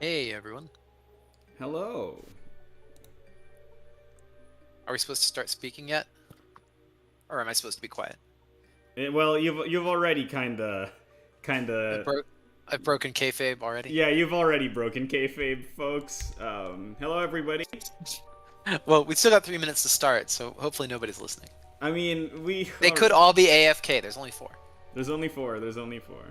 Hey everyone. Hello. Are we supposed to start speaking yet? Or am I supposed to be quiet? Well, you've already I've, kinda bro- I've broken kayfabe already. yeah, you've already broken kayfabe, folks. Hello everybody. Well, we still got 3 minutes to start, so hopefully nobody's listening. I mean, They could all be AFK. There's only four. there's only four. There's only four.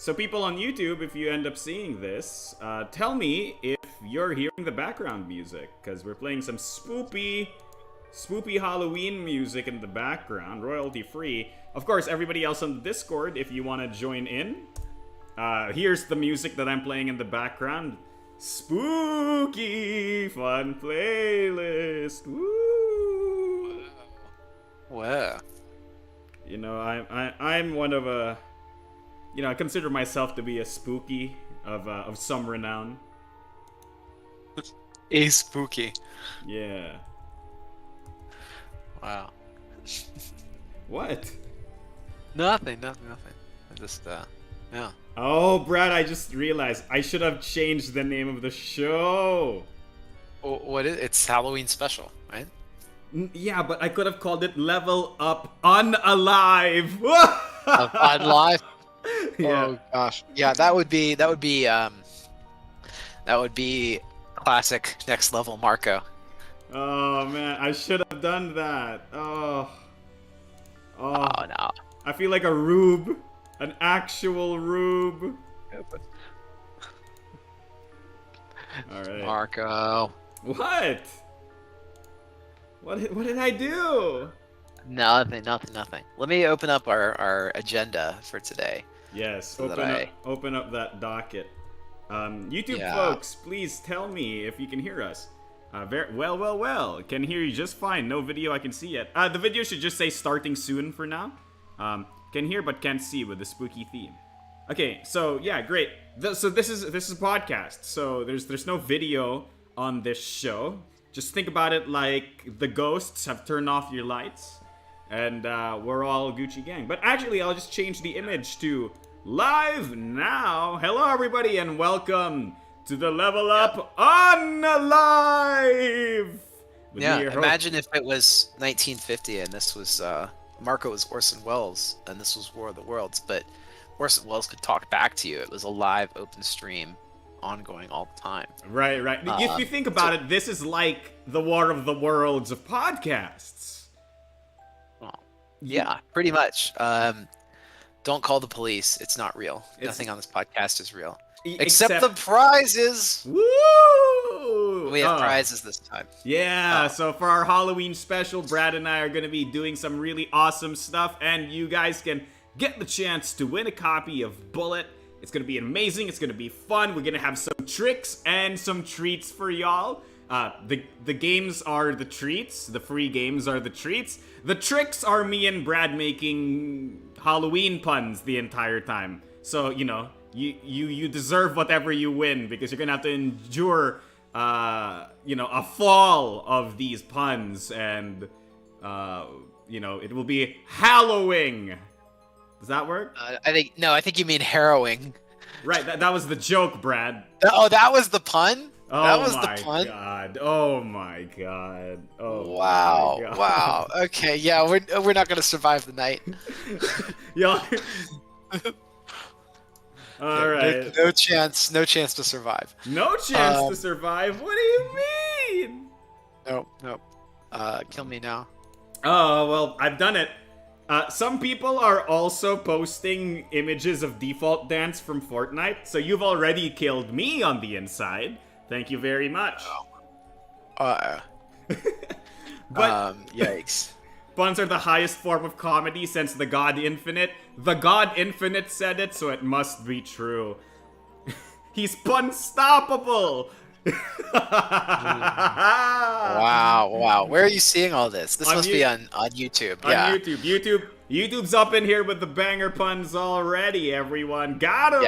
So people on YouTube, if you end up seeing this, tell me if you're hearing the background music, because we're playing some spoopy Halloween music in the background, royalty free. Of course, everybody else on the Discord, if you want to join in, here's the music that I'm playing in the background. Spooky fun playlist. Woo! Wow. You know, I'm one of a. You know, I consider myself to be a spooky of some renown. A spooky. Yeah. Wow. What? Nothing. I just, yeah. Oh, Brad, I just realized I should have changed the name of the show. What is it's Halloween special, right? Yeah, but I could have called it Level Up Unalive. On live? Yeah. Oh gosh. Yeah, that would be classic next level Marco. Oh man, I should have done that. Oh. Oh no. I feel like a rube, an actual rube. All right. Marco. What? What did I do? Nothing. Let me open up our agenda for today. Yes, So open up that docket. YouTube Yeah. folks, please tell me if you can hear us. Well. Can hear you just fine. No video I can see yet. The video should just say starting soon for now. Can hear but can't see with the spooky theme. Okay, so yeah, great. So this is a podcast. So there's no video on this show. Just think about it like the ghosts have turned off your lights, and we're all Gucci gang. But actually, I'll just change the image to live now. Hello, everybody, and welcome to the Level Up Unalive. With Yeah, me, your host- imagine if it was 1950 and this was Marco was Orson Welles and this was War of the Worlds, but Orson Welles could talk back to you. It was a live open stream ongoing all the time. Right. If you think about it, this is like the War of the Worlds of podcasts. Well, yeah, pretty much. Don't call the police. It's not real. Nothing on this podcast is real. Except the prizes. Woo! We have prizes this time. Yeah, so for our Halloween special, Brad and I are going to be doing some really awesome stuff, and you guys can get the chance to win a copy of Bullet. It's going to be amazing. It's going to be fun. We're going to have some tricks and some treats for y'all. The games are the treats. The free games are the treats. The tricks are me and Brad making Halloween puns the entire time. So, you know, you deserve whatever you win because you're going to have to endure, you know, a fall of these puns and, you know, it will be Hallowing. Does that work? I think you mean harrowing. Right, that was the joke, Brad. Oh, that was the pun? Oh That was my the pun? god. Oh my god. Oh Wow. my god. Wow. Okay, yeah, we're not gonna survive the night. Yo. Alright. No chance to survive. No chance to survive? What do you mean? Nope. Kill me now. Oh, well, I've done it. Some people are also posting images of default dance from Fortnite, so you've already killed me on the inside. Thank you very much. But Yikes. puns are the highest form of comedy since the God Infinite. The God Infinite said it, so it must be true. He's punstoppable! Wow. Where are you seeing all this? This must be on YouTube. Yeah. On YouTube's up in here with the banger puns already, everyone. Got him!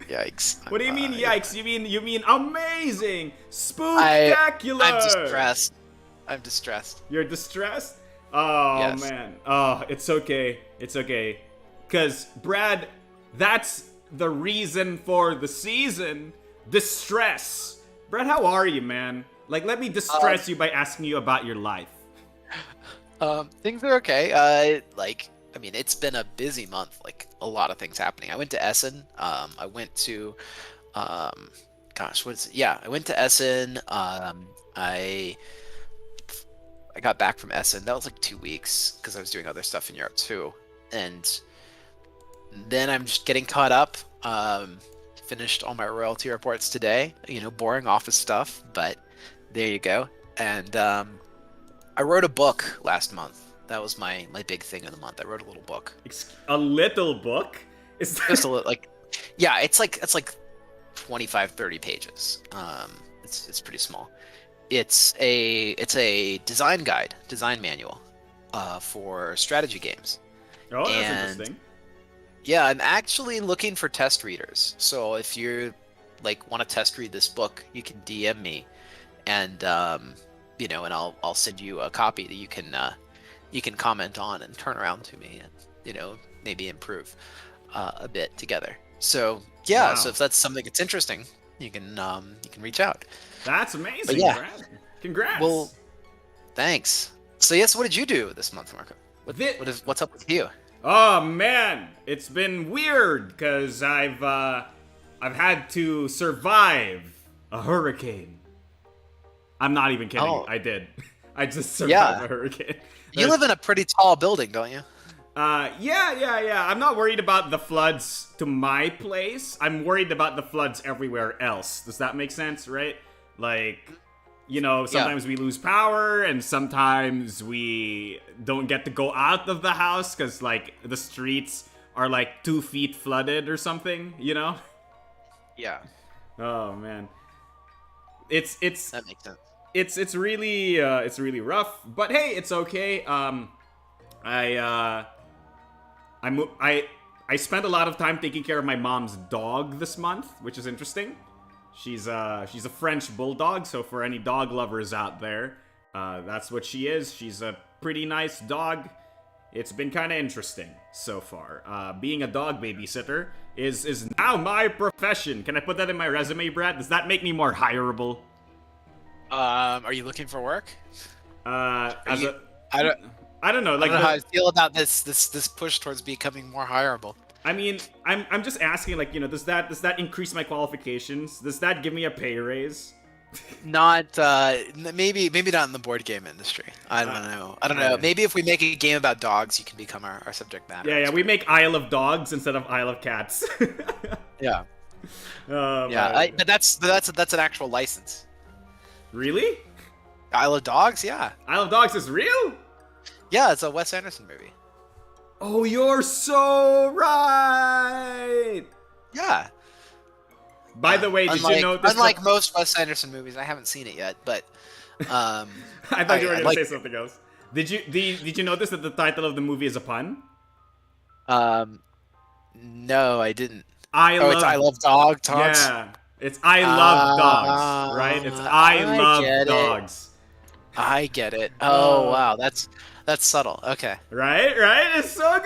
Yikes. What do you mean, yikes? You mean amazing! Spooktacular! I'm distressed. You're distressed? Oh, Yes. man. Oh, it's okay. Because, Brad, that's the reason for the season. Distress. Brad, how are you, man? Like, let me distress you by asking you about your life. Things are okay. I mean, it's been a busy month. Like, a lot of things happening. I went to Essen. I went to, gosh, what is it? Yeah, I went to Essen. I got back from Essen. That was like 2 weeks because I was doing other stuff in Europe too. And then I'm just getting caught up. Finished all my royalty reports today. You know, boring office stuff, but there you go. And I wrote a book last month. That was my big thing of the month. I wrote a little book. A little book? Is that... Just a little, like, yeah, it's like 25, 30 pages. It's pretty small. It's a design guide, design manual, for strategy games. Oh, that's interesting. Yeah, I'm actually looking for test readers. So if you like want to test read this book, you can DM me, and you know, and I'll send you a copy that you can comment on and turn around to me, and you know, maybe improve a bit together. So yeah, wow. So if that's something that's interesting, you can reach out. That's amazing. But yeah, Brad. Congrats. Well, thanks. So yes, what did you do this month, Marco? What's up with you? Oh man, it's been weird because I've had to survive a hurricane. I'm not even kidding. Oh. I did. I just survived a hurricane. You live in a pretty tall building, don't you? Yeah. I'm not worried about the floods to my place. I'm worried about the floods everywhere else. Does that make sense, right? Like, you know, sometimes we lose power, and sometimes we don't get to go out of the house because, like, the streets are, like, 2 feet flooded or something, you know? Yeah. Oh, man. It's That makes sense. It's really rough, but hey, it's okay. I spent a lot of time taking care of my mom's dog this month, which is interesting. She's a French bulldog, so for any dog lovers out there, that's what she is. She's a pretty nice dog. It's been kind of interesting so far. Being a dog babysitter is now my profession. Can I put that in my resume, Brad? Does that make me more hireable? Are you looking for work? I don't know. I Like, don't know how I feel about this push towards becoming more hireable. I mean, I'm just asking, like, you know, does that increase my qualifications? Does that give me a pay raise? Not maybe not in the board game industry. I don't know. Maybe if we make a game about dogs, you can become our subject matter. Yeah. We make Isle of Dogs instead of Isle of Cats. Yeah. Yeah. But that's an actual license. Really? Isle of Dogs, yeah. Isle of Dogs is real? Yeah, it's a Wes Anderson movie. Oh, you're so right. Yeah. By the way, did you know this? Unlike most Wes Anderson movies, I haven't seen it yet, but I thought you were gonna say something else. Did you notice that the title of the movie is a pun? No, I didn't. It's I Love Dogs. Yeah, it's I Love Dogs, right? It's I Love Dogs. I get it. Oh wow, that's subtle. Okay. Right? It's so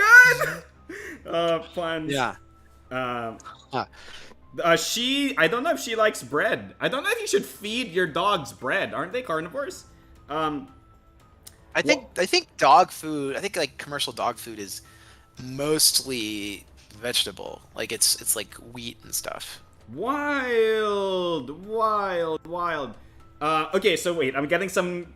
good. Puns. Yeah. I don't know if she likes bread. I don't know if you should feed your dogs bread. Aren't they carnivores? I think dog food. I think like commercial dog food is mostly vegetable. Like it's like wheat and stuff. Wild. Okay, so wait. I'm getting some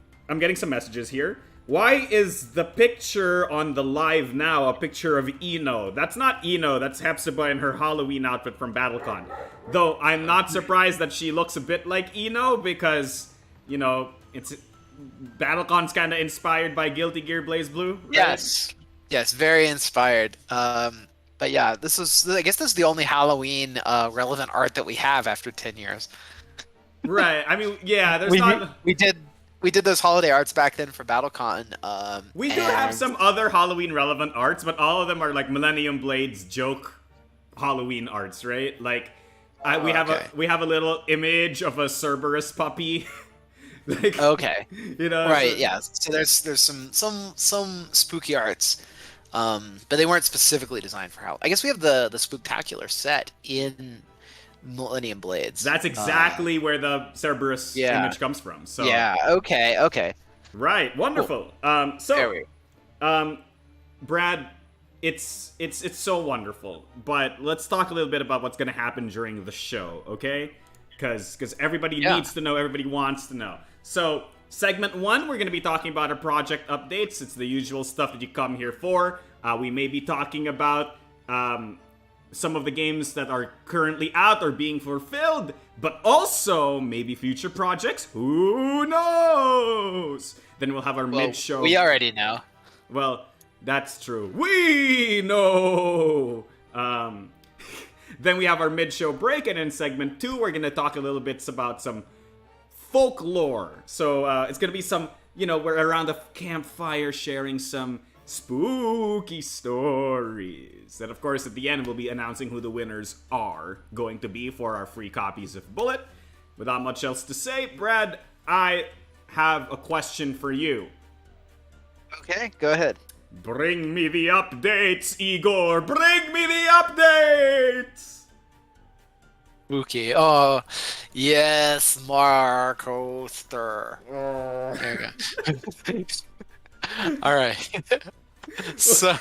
messages here. Why is the picture on the live now a picture of Eno? That's not Eno, that's Hepzibah in her Halloween outfit from BattleCon. Though I'm not surprised that she looks a bit like Eno because, you know, it's BattleCon's kind of inspired by Guilty Gear Blaze Blue, right? Yes, very inspired. But yeah, I guess this is the only Halloween relevant art that we have after 10 years. Right. I mean, yeah, We did those holiday arts back then for BattleCon. We do have some other Halloween relevant arts, but all of them are like Millennium Blade's joke Halloween arts, right? Like, we have a little image of a Cerberus puppy. Like, okay. You know, right? Yeah. So there's some spooky arts. But they weren't specifically designed for Halloween. I guess we have the Spooktacular set in Millennium Blades. That's exactly where the Cerberus Yeah. image comes from. So, Yeah. Okay. Okay. right, Cool. wonderful. There we go. Brad, it's so wonderful. But let's talk a little bit about what's going to happen during the show, okay? Because everybody Yeah. needs to know, everybody wants to know. So, segment 1, we're going to be talking about our project updates. It's the usual stuff that you come here for. We may be talking about some of the games that are currently out or being fulfilled, but also maybe future projects. Who knows? Then we'll have our Well, mid-show. we already know. Well, that's true. We know. Then we have our mid-show break, and in segment 2, we're gonna talk a little bit about some folklore. So it's gonna be some, we're around the campfire sharing some spooky stories. And of course, at the end, we'll be announcing who the winners are going to be for our free copies of Bullet. Without much else to say, Brad, I have a question for you. Okay. Go ahead. Bring me the updates, Igor! Bring me the updates! Spooky. Oh, yes, Mark Oster. There we go. All right. So,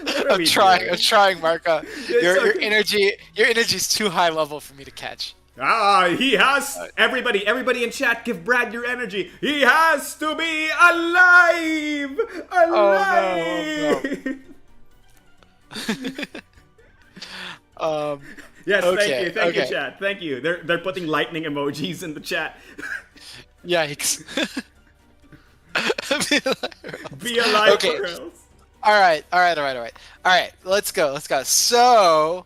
What are I'm we trying. doing? I'm trying, Mark. Your okay. your energy's too high level for me to catch. He has... Everybody in chat, give Brad your energy. He has to be alive! Alive! Oh, no. Yes, Okay, thank you, okay. chat. Thank you. They're putting lightning emojis in the chat. Yikes. Be alive Okay. or else. All right. Let's go. So,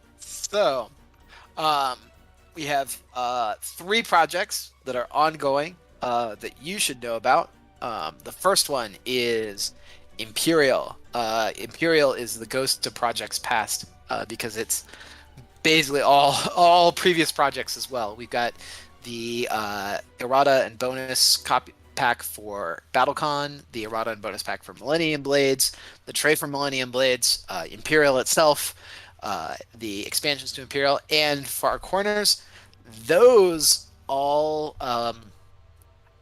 we have 3 projects that are ongoing that you should know about. The first one is Imperial. Imperial is the ghost of projects past because it's basically all previous projects as well. We've got the errata and bonus copy pack for BattleCon, the errata and bonus pack for Millennium Blades, the tray for Millennium Blades, Imperial itself, the expansions to Imperial, and for our corners, those all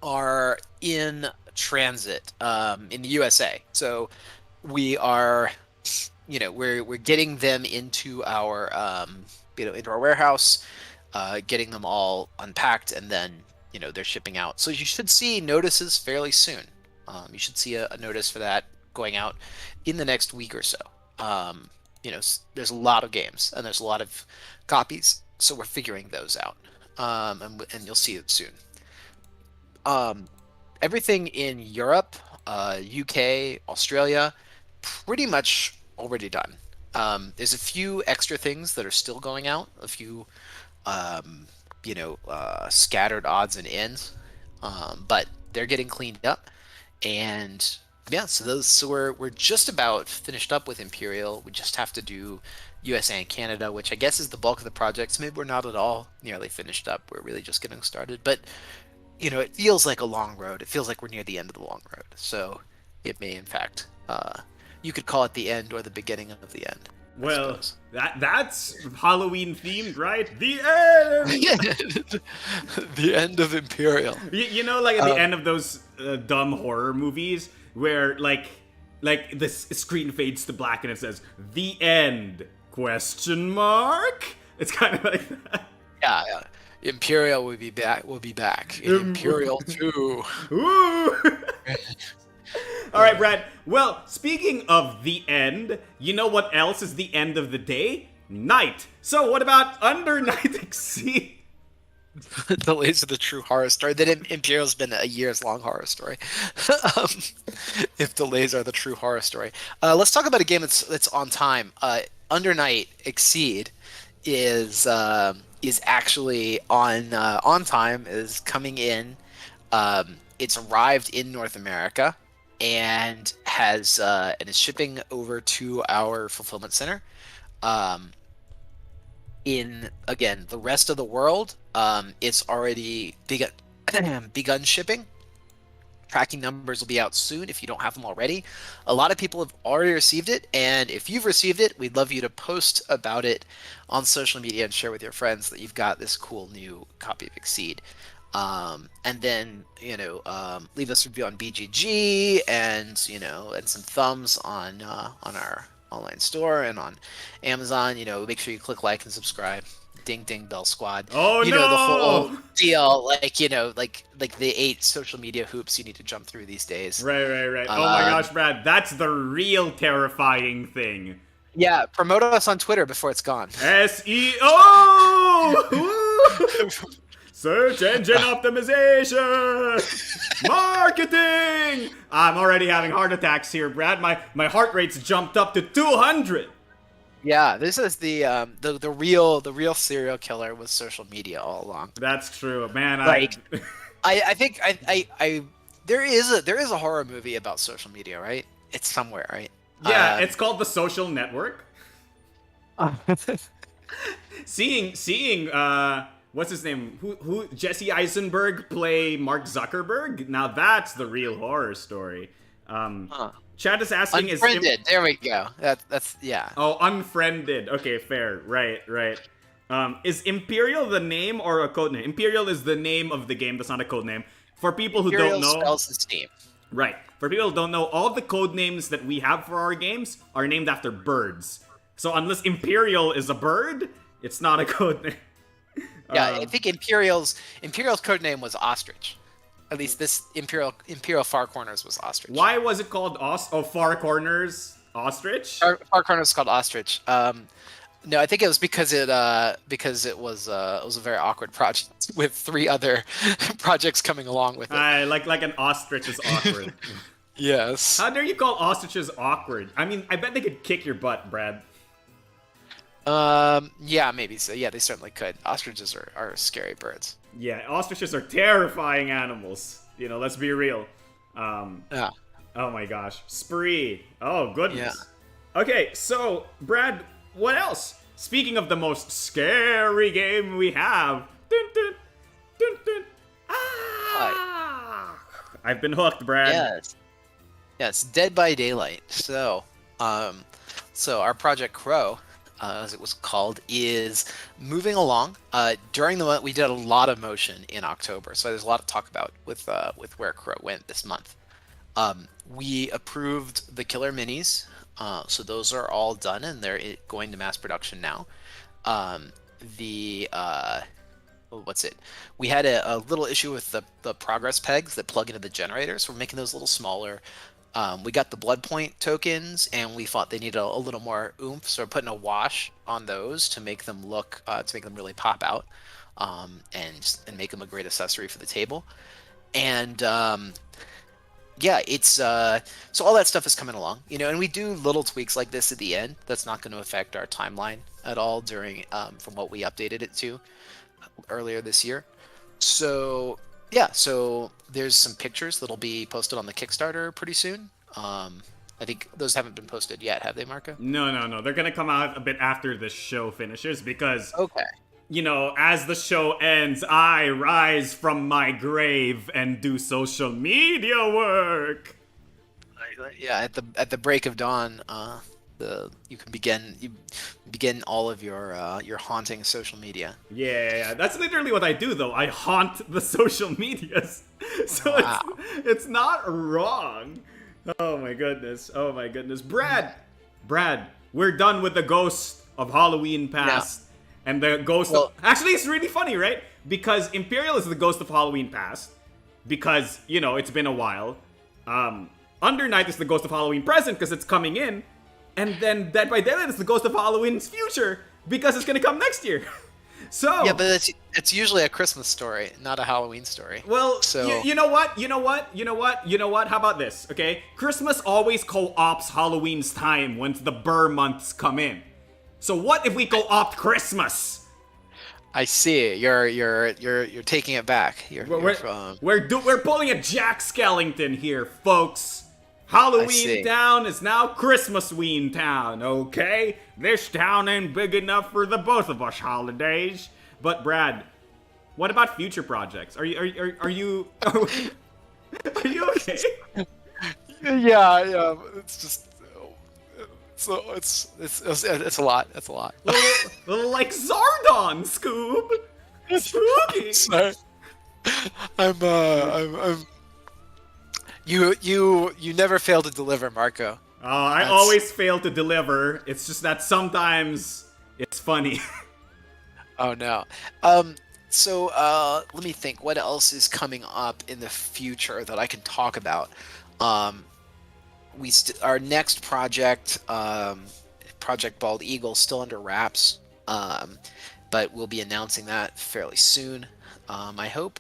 are in transit in the USA. So we are, we're getting them into our into our warehouse, getting them all unpacked, and then they're shipping out. So you should see notices fairly soon. You should see a notice for that going out in the next week or so. There's a lot of games and there's a lot of copies, so we're figuring those out, and you'll see it soon. Everything in Europe, UK, Australia, pretty much already done. There's a few extra things that are still going out, a few scattered odds and ends, but they're getting cleaned up, and yeah, so we're just about finished up with Imperial. We just have to do USA and Canada, which I guess is the bulk of the project. So maybe we're not at all nearly finished up. We're really just getting started, but it feels like a long road. It feels like we're near the end of the long road. So it may, in fact, you could call it the end or the beginning of the end. Well, that's Halloween themed, right? The end. The end of Imperial. Like at the end of those dumb horror movies where like the screen fades to black and it says "The End?" question mark. It's kind of like that. Yeah. Imperial will be back. We'll be back in Imperial 2. Ooh. All right, Brad. Well, speaking of the end, you know what else is the end of the day? Night. So what about Under Night Exceed? Delays of the true horror story. Then Imperial's been a years long horror story. If delays are the true horror story, let's talk about a game that's on time. Under Night Exceed is actually on time. Is coming in. It's arrived in North America and is shipping over to our fulfillment center. In again the rest of the world, it's already begun shipping. Tracking numbers will be out soon if you don't have them already. A lot of people have already received it, and if you've received it, we'd love you to post about it on social media and share with your friends that you've got this cool new copy of Exceed. And then, leave us a review on BGG, and and some thumbs on our online store and on Amazon. Make sure you click like and subscribe. Ding ding bell squad. Oh The whole no! deal. Like the 8 social media hoops you need to jump through these days. Right. Oh my gosh, Brad, that's the real terrifying thing. Yeah, promote us on Twitter before it's gone. SEO! Search engine optimization! Marketing! I'm already having heart attacks here, Brad. My heart rate's jumped up to 200. Yeah, this is the real serial killer with social media all along. That's true, man. Like, I think there is a horror movie about social media, right? It's somewhere, right? Yeah, it's called The Social Network. Seeing what's his name? Who Jesse Eisenberg play Mark Zuckerberg? Now that's the real horror story. Chad is asking Unfriended. There we go. That's yeah. Oh, Unfriended. Okay, fair. Right. Is Imperial the name or a code name? Imperial is the name of the game. That's not a code name. For people who Imperial don't know, spells his name. Right. For people who don't know, all the code names that we have for our games are named after birds. So unless Imperial is a bird, it's not a code name. Yeah, I think Imperial's code name was Ostrich. At least this Imperial Far Corners was Ostrich. Why was it called Far Corners Ostrich? Far Corners was called Ostrich. No, I think it was because it was a very awkward project with 3 other projects coming along with it. Like an ostrich is awkward. Yes. How dare you call ostriches awkward? I mean, I bet they could kick your butt, Brad. Yeah, maybe so. Yeah, they certainly could. Ostriches are scary birds. Yeah, ostriches are terrifying animals. Let's be real. Yeah. Oh my gosh. Spree. Oh, goodness. Yeah. Okay, so, Brad, what else? Speaking of the most scary game we have. Dun, dun, dun, dun. Ah! I've been hooked, Brad. Yes, Dead by Daylight. So our Project Crow, as it was called, is moving along. During the month, we did a lot of motion in October, so there's a lot to talk about with where Crow went this month. We approved the killer minis, so those are all done and they're going to mass production now. We had a little issue with the progress pegs that plug into the generators. We're making those a little smaller. We got the blood point tokens, and we thought they needed a little more oomph, so we're putting a wash on those to make them look, to make them really pop out, and make them a great accessory for the table. And yeah, it's so all that stuff is coming along, and we do little tweaks like this at the end. That's not going to affect our timeline at all during from what we updated it to earlier this year. So yeah, so there's some pictures that'll be posted on the Kickstarter pretty soon. I think those haven't been posted yet, have they, Marco? No. They're gonna come out a bit after the show finishes because, okay, as the show ends, I rise from my grave and do social media work. Yeah, at the break of dawn, you begin all of your haunting social media. Yeah, that's literally what I do, though. I haunt the social medias, so Wow. it's not wrong. Oh my goodness, Brad, we're done with the ghost of Halloween past, and the ghost. Actually, it's really funny, right? Because Imperial is the ghost of Halloween past, because it's been a while. Undernight is the ghost of Halloween present because it's coming in. And then Dead by Daylight is the ghost of Halloween's future because it's gonna come next year. So yeah, but it's usually a Christmas story, not a Halloween story. Well, so you know what? How about this? Okay, Christmas always co-ops Halloween's time once the Burr months come in. So what if we co-opt Christmas? I see. You're taking it back. We're pulling a Jack Skellington here, folks. Halloween town is now Christmasween town, okay? This town ain't big enough for the both of us holidays. But Brad, what about future projects? Are you Are you okay? Yeah, yeah. It's just so it's a lot. It's a lot. Little like Zardon, Scoob. Spooky. Sorry. I'm you never fail to deliver, Marco. I That's always fail to deliver. It's just that sometimes it's funny. oh no. So let me think. What else is coming up in the future that I can talk about? Um, our next project, Project Bald Eagle, still under wraps. But we'll be announcing that fairly soon. I hope.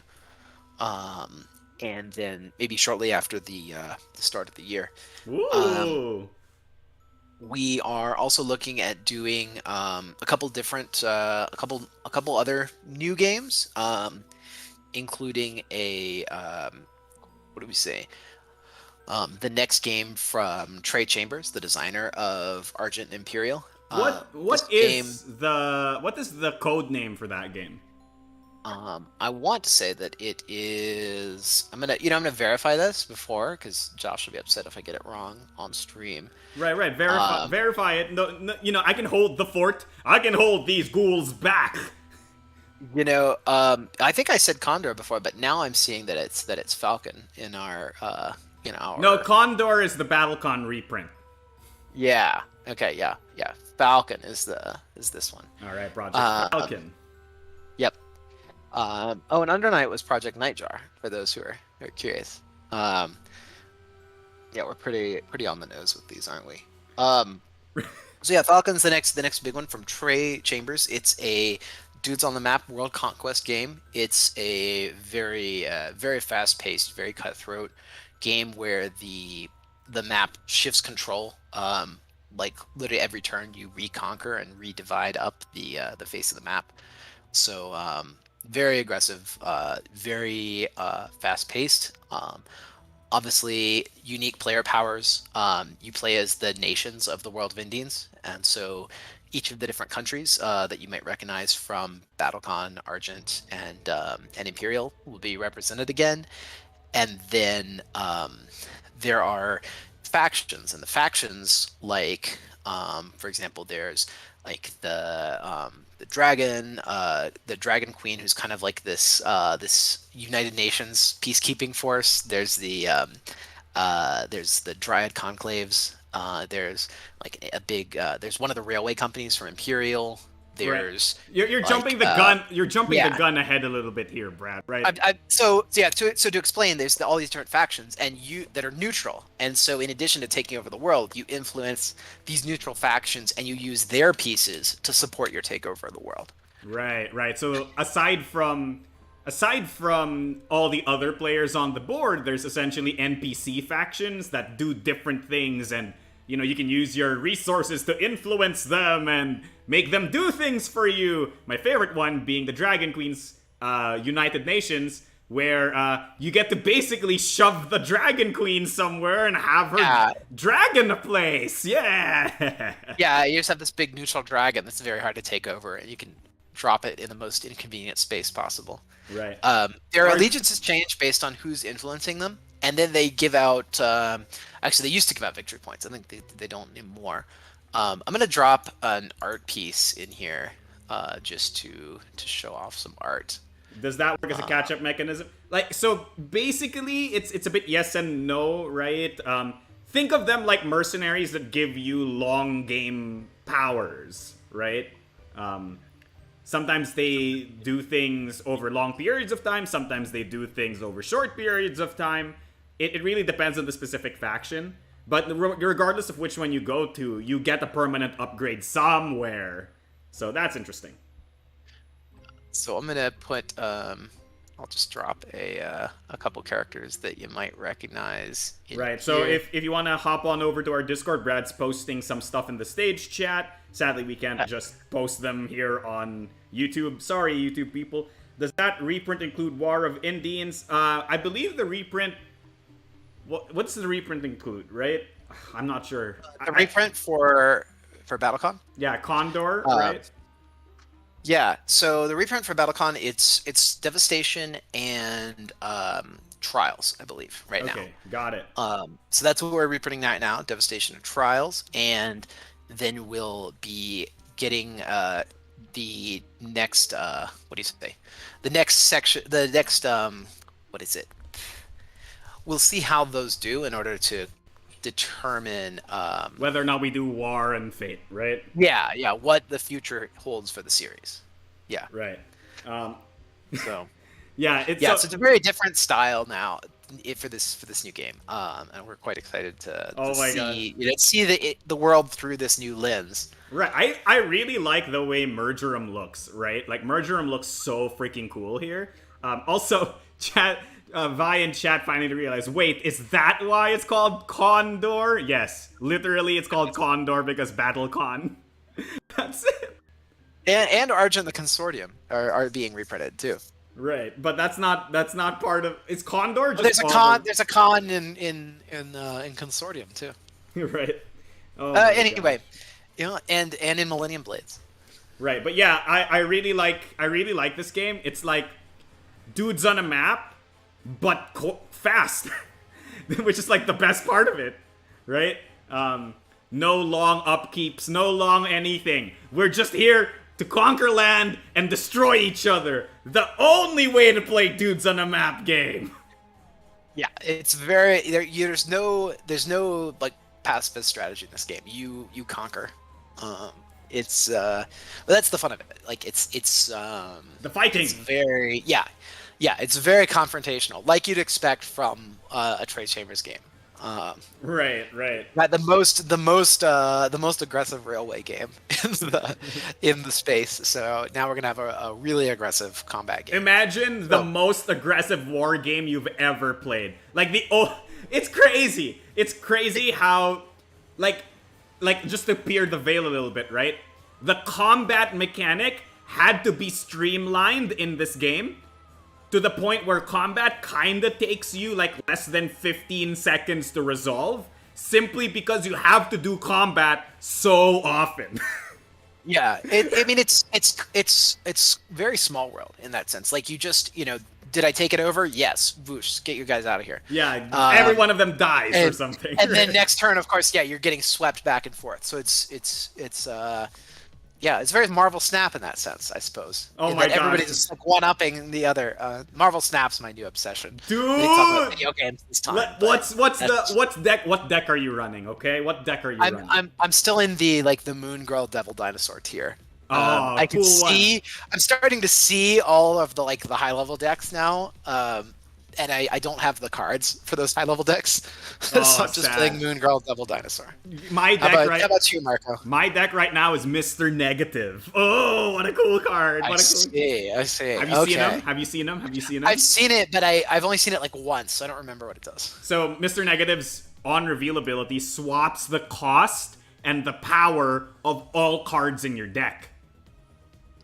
And then maybe shortly after the start of the year. Um, Ooh. we are also looking at doing a couple different, a couple other new games, including a what do we say? The next game from Trey Chambers, the designer of Argent and Imperial. This game, What is the code name for that game? I want to say that it is. I'm gonna verify this before because Josh will be upset if I get it wrong on stream. Right. Um, Verify it. No, I can hold the fort. I can hold these ghouls back. I think I said Condor before, but now I'm seeing that it's Falcon in No, our. Condor is the BattleCon reprint. Yeah. Okay. Yeah. Yeah. Falcon is this one. All right, Project Um, Falcon. yep. Oh, and Under Night was Project Nightjar for those who are curious. Yeah, we're pretty on the nose with these, aren't we? So yeah, Falcon's the next big one from Trey Chambers. It's a dudes on the map world conquest game. It's a very fast paced, very cutthroat game where the map shifts control. Like literally every turn, you reconquer and redivide up the face of the map. So very aggressive, very fast paced. Obviously, unique player powers. You play as the nations of the world of Indians, and so each of the different countries that you might recognize from BattleCon, Argent, and Imperial will be represented again. And then there are factions, and the factions, like for example, there's like the dragon queen, who's kind of like this United Nations peacekeeping force. There's the Dryad conclaves. There's like a big there's one of the railway companies from Imperial. Right. There's You're like jumping the gun. You're jumping the yeah. gun ahead a little bit here, Brad. Right. So yeah, to explain, there's all these different factions, and you that are neutral, and so in addition to taking over the world, you influence these neutral factions, and you use their pieces to support your takeover of the world. Right. So aside from all the other players on the board, there's essentially NPC factions that do different things, and you can use your resources to influence them and make them do things for you. My favorite one being the Dragon Queen's United Nations, where you get to basically shove the Dragon Queen somewhere and have her Yeah, dragon a place. Yeah. yeah, you just have this big neutral dragon that's very hard to take over, and you can drop it in the most inconvenient space possible. Right. Their Arg- allegiances change based on who's influencing them, and then they give out. Actually, they used to give out victory points. I think they don't anymore. I'm gonna drop an art piece in here, just to show off some art. Does that work as a catch-up mechanism? Like, so basically, it's a bit yes and no, right? Think of them like mercenaries that give you long game powers, right? Sometimes they do things over long periods of time. Sometimes they do things over short periods of time. It really depends on the specific faction. But regardless of which one you go to, you get a permanent upgrade somewhere. So that's interesting. So I'm gonna put. I'll just drop a couple characters that you might recognize. Right. So here. if you want to hop on over to our Discord, Brad's posting some stuff in the stage chat. Sadly, we can't just post them here on YouTube. Sorry, YouTube people. Does that reprint include War of Indians? I believe the reprint. What's the reprint include? Right? I'm not sure. The reprint for BattleCon. Yeah, Condor. Uh, Right. Yeah, so the reprint for BattleCon, it's Devastation Trials, I believe, right now. Okay, got it. So that's what we're reprinting that now, Devastation and Trials, and then we'll be getting the next what do you say? The next section, the next what is it? We'll see how those do in order to determine Whether or not we do War and Fate, right? yeah, what the future holds for the series. Yeah. Right. Um, So yeah, it's yeah, so it's a very different style now for this new game, and we're quite excited to Oh my see see the world through this new lens. right. I really like the way Mergerum looks, right? Like Mergerum looks so freaking cool here. Also, chat Vi in chat finally realized, wait, is that why it's called Condor? Yes, literally it's called Condor because Battle Con. That's it. And Argent the Consortium are being reprinted too. Right, but that's not part of. Is Condor just? There's a con in Consortium too. Right. Oh my Anyway, gosh. you know, and in Millennium Blades. Right, but yeah, I really like this game. It's like dudes on a map, but fast, which is like the best part of it, right? No long upkeeps, no long anything. We're just here to conquer land and destroy each other. The only way to play dudes on a map game. Yeah, it's very there's no like pacifist strategy in this game. You conquer. It's but that's the fun of it. Like it's The fighting. it's very it's very confrontational, like you'd expect from a Trade Chambers game. Right. Right, the most aggressive railway game in the space. So now we're gonna have a really aggressive combat game. Imagine the most aggressive war game you've ever played. Like it's crazy. It's crazy how, like just to peer the veil a little bit, right? The combat mechanic had to be streamlined in this game to the point where combat kinda takes you like less than 15 seconds to resolve, simply because you have to do combat so often. Yeah, I mean it's very small world in that sense. Like you just did I take it over? Yes. Whoosh, get your guys out of here. Yeah, every one of them dies or something. And then next turn, of course, yeah, you're getting swept back and forth. So it's very Marvel Snap in that sense, I suppose. Oh in my that everybody's gosh. just like one-upping the other. Marvel Snap's my new obsession. Dude! We talk about video games this time. What deck are you running? Okay, what deck are you running? I'm still in the Moon Girl Devil Dinosaur tier. Oh, I can cool see. one. I'm starting to see all of the the high level decks now, and I don't have the cards for those high level decks, so Oh, I'm just sad. playing Moon Girl Devil Dinosaur. My deck How about you, Marco? My deck right now is Mr. Negative. Oh, what a cool card! I see. Have you Okay. seen him? Have you seen him? Have you seen him? I've seen it, but I've only seen it like once, so I don't remember what it does. So Mr. Negative's on reveal ability swaps the cost and the power of all cards in your deck.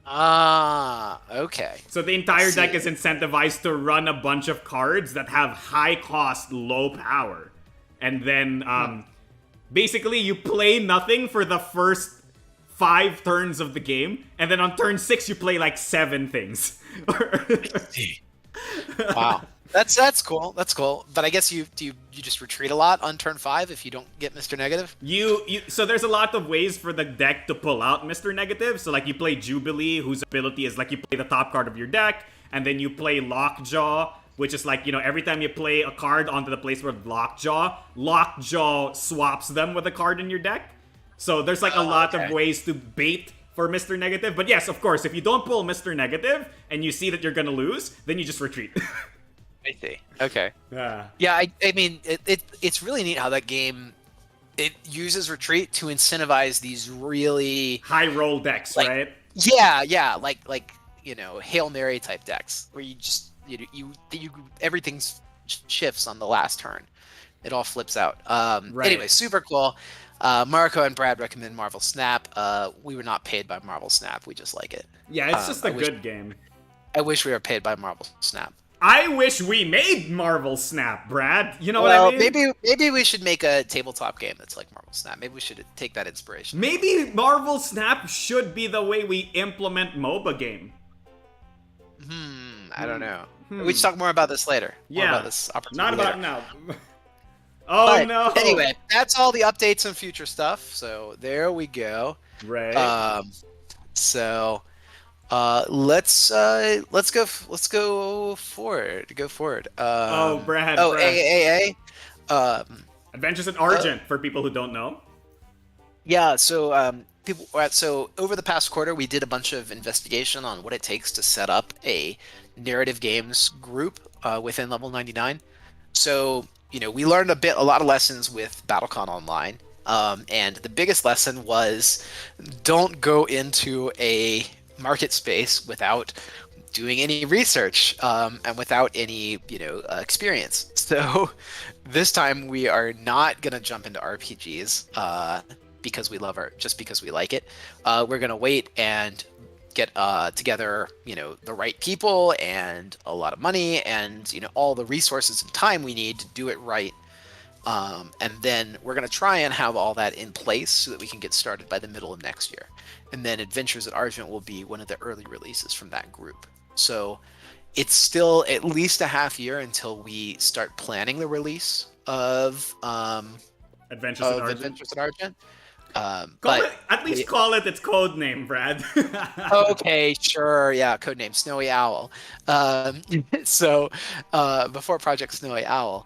Ah, okay. So the entire see. deck is incentivized to run a bunch of cards that have high cost, low power. And then basically you play nothing for the first 5 turns of the game, and then on turn 6 you play like 7 things. Wow. That's cool. That's cool. But I guess you just retreat a lot on turn 5 if you don't get Mr. Negative? So there's a lot of ways for the deck to pull out Mr. Negative. So like you play Jubilee, whose ability is like you play the top card of your deck, and then you play Lockjaw, which is like, every time you play a card onto the place with Lockjaw swaps them with a card in your deck. So there's like a lot of ways to bait for Mr. Negative. But yes, of course, if you don't pull Mr. Negative and you see that you're gonna lose, then you just retreat. I see. Okay. Yeah. Yeah, I mean, it's really neat how that game, it uses retreat to incentivize these really High roll decks, right? Yeah, like Hail Mary type decks where you just you everything shifts on the last turn. It all flips out. Right. Anyway, super cool. Marco and Brad recommend Marvel Snap. We were not paid by Marvel Snap. We just like it. Yeah, it's just a good game. I wish we were paid by Marvel Snap. I wish we made Marvel Snap, Brad. You know what I mean? Maybe we should make a tabletop game that's like Marvel Snap. Maybe we should take that inspiration. Maybe Marvel Snap should be the way we implement MOBA game. I don't know. We Hmm. should talk more about this later. More about Yeah. this Not opportunity later. about now. Oh But no. anyway, that's all the updates and future stuff. So there we go. Right. Um, so let's go forward. Go forward. Oh, Brad, Oh, Brad. Um, Adventures in uh, Argent for people who don't know. yeah. So so over the past quarter, we did a bunch of investigation on what it takes to set up a narrative games group within Level 99. So, we learned a lot of lessons with BattleCon Online. And the biggest lesson was don't go into a market space without doing any research and without any, experience. So this time we are not going to jump into RPGs because we love just because we like it. We're going to wait and get together, the right people and a lot of money and, all the resources and time we need to do it right. And then we're going to try and have all that in place so that we can get started by the middle of next year. And then Adventures at Argent will be one of the early releases from that group. So it's still at least a half year until we start planning the release Adventures in of Argent. Adventures at Argent. Call But it. At least call it its code name, Brad. okay, sure, yeah, codename Snowy Owl. Um, so before Project Snowy Owl,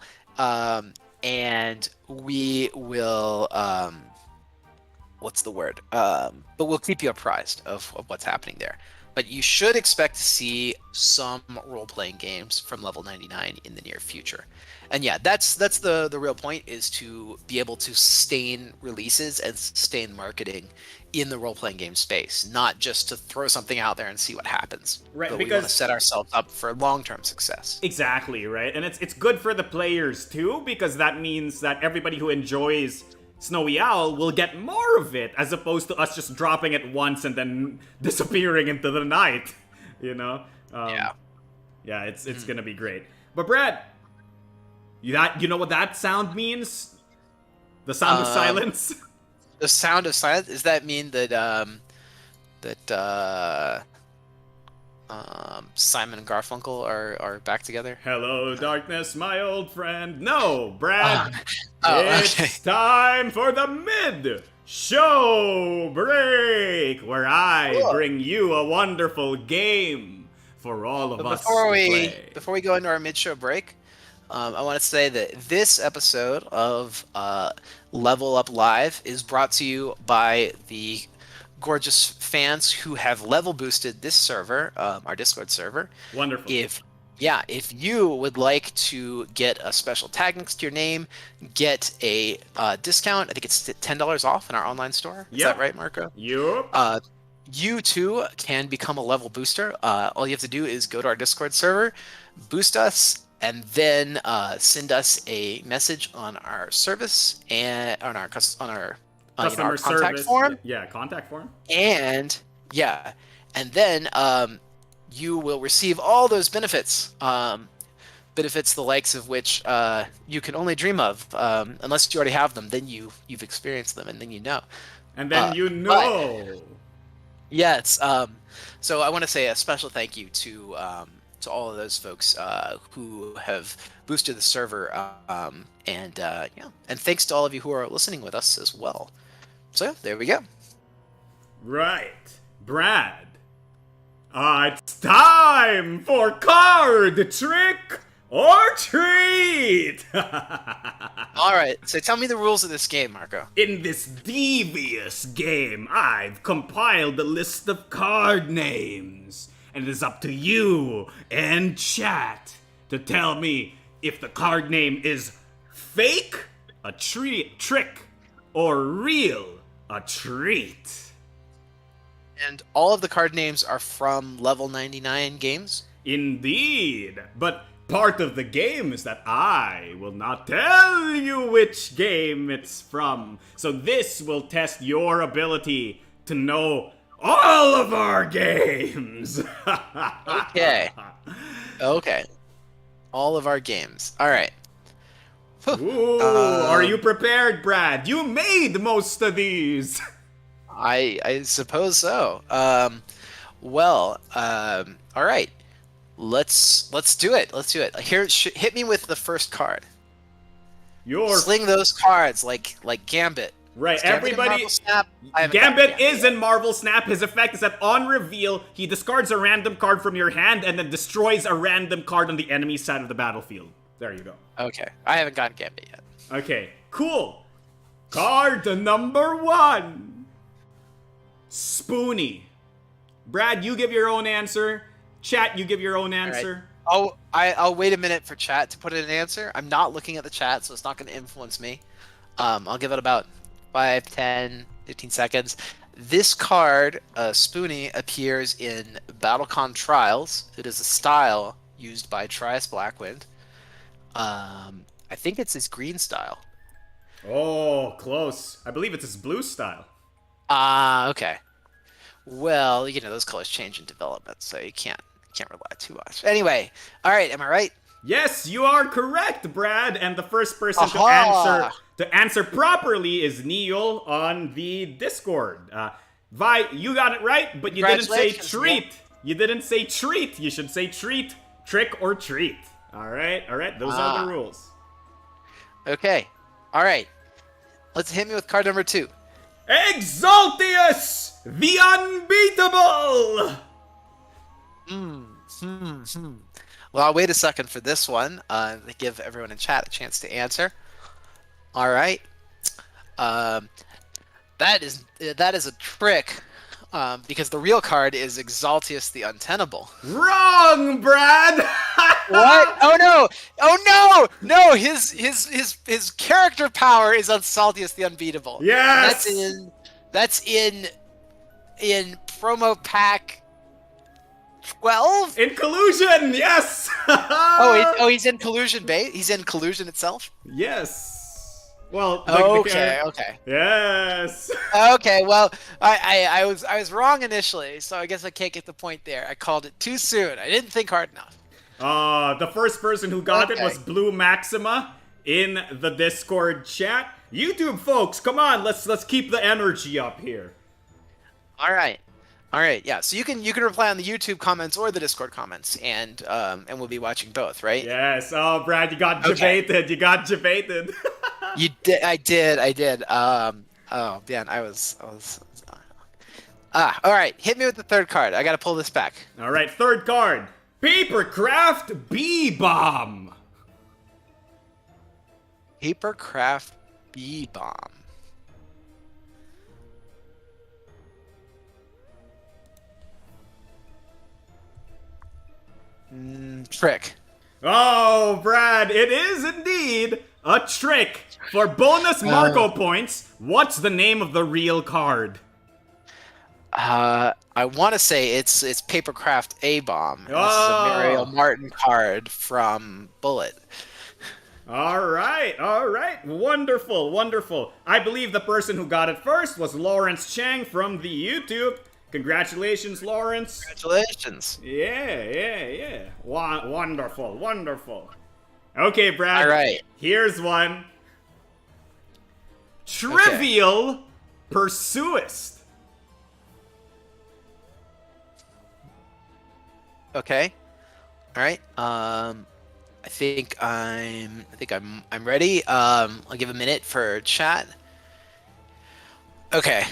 and we will what's the word? But we'll keep you apprised of what's happening there. But you should expect to see some role-playing games from Level 99 in the near future. And yeah, that's the real point, is to be able to sustain releases and sustain marketing in the role-playing game space, not just to throw something out there and see what happens. Right, But we want to because set ourselves up for long-term success. exactly, right? And it's good for the players too, because that means that everybody who enjoys Snowy Owl will get more of it, as opposed to us just dropping it once and then disappearing into the night. You know? Yeah. Yeah, it's gonna be great. But Brad, you know what that sound means? The sound of Um, silence? the sound of silence. Does that mean that that Simon and Garfunkel are back together? Hello, darkness, my old friend. No, Brad. Uh, oh, okay. It's time for the mid show break, where I Cool. bring you a wonderful game for all of But us before to we play. before we go into our mid-show break, I want to say that this episode of Level Up Live is brought to you by the gorgeous fans who have level boosted this server, our Discord server. Wonderful. If you would like to get a special tag next to your name, get a discount, I think it's $10 off in our online store. Is Yep. that right, Marco? Yup. You too can become a level booster. All you have to do is go to our Discord server, boost us, and then send us a message on our service and on our Customer our contact service. form. Yeah, contact form. And yeah, and then you will receive all those benefits. Benefits the likes of which you can only dream of, unless you already have them. Then you've experienced them, and then you know. And then you But know. yes, so I want to say a special thank you to all of those folks who have boosted the server, and and thanks to all of you who are listening with us as well. So yeah, there we go. Right. Brad. It's time for card trick or treat! All right, so tell me the rules of this game, Marco. In this devious game, I've compiled a list of card names, and it is up to you and chat to tell me if the card name is fake, a trick, or real, a treat. And all of the card names are from Level 99 games. Indeed, but part of the game is that I will not tell you which game it's from. So this will test your ability to know all of our games. Okay. Okay. All of our games. All right. Ooh, are you prepared, Brad? You made most of these. I suppose so. All right. Let's do it. Let's do it. Here, hit me with the first card. Your Sling those cards like Gambit. right, Is Gambit in everybody. Marvel Snap? I haven't gotten Gambit is yet. in Marvel Snap. His effect is that on reveal, he discards a random card from your hand and then destroys a random card on the enemy side of the battlefield. There you go. Okay, I haven't gotten Gambit yet. Okay, cool. Card number 1. Spoonie. Brad, you give your own answer. Chat, you give your own answer. Oh, I'll wait a minute for chat to put in an answer. I'm not looking at the chat, so it's not going to influence me. I'll give it about 5, 10, 15 seconds. This card, Spoonie, appears in Battlecon Trials. It is a style used by Trias Blackwind. I think it's his green style. Oh, close. I believe it's his blue style. Okay. Well, you know, those colors change in development, so you can't rely too much. Anyway, all right, am I right? Yes, you are correct, Brad. And the first person Aha! to answer properly is Neil on the Discord. Vi, you got it right, but you didn't say Congratulations, treat. Neil. You didn't say treat. You should say treat, trick, or treat. All right. Those are the rules. Okay. All right. Let's hit me with card number 2. Exaltius, the unbeatable. Well, I'll wait a second for this one to give everyone in chat a chance to answer. All right. That is a trick because the real card is Exaltius the Untenable. Wrong, Brad. What? Oh no! Oh no! No, his character power is Exaltius the Unbeatable. Yes. That's in promo pack 12. In collusion, yes. He's in collusion bait. He's in collusion itself. Yes. Well. Okay. Yes. Okay. Well, I was wrong initially, so I guess I can't get the point there. I called it too soon. I didn't think hard enough. The first person who got it was Blue Maxima in the Discord chat. YouTube folks, come on, let's keep the energy up here. All right. Yeah. So you can reply on the YouTube comments or the Discord comments, and we'll be watching both, right? Yes. Oh, Brad, you got Okay. debated. You got debated. You did. I did. Oh man, I was. All right. Hit me with the third card. I gotta pull this back. All right, third card. Papercraft B-Bomb. Papercraft B-Bomb. Trick. Oh, Brad, it is indeed a trick. For bonus Marco points, what's the name of the real card? I want to say it's Papercraft A-Bomb. This is a Oh. Muriel Martin card from Bullet. All right. Wonderful. I believe the person who got it first was Lawrence Chang from the YouTube. Congratulations, Lawrence. Congratulations. Yeah. Wonderful. Okay, Brad. All right. Here's one. Trivial Pursuist. Okay. All right. I think I'm ready. I'll give a minute for chat. Okay.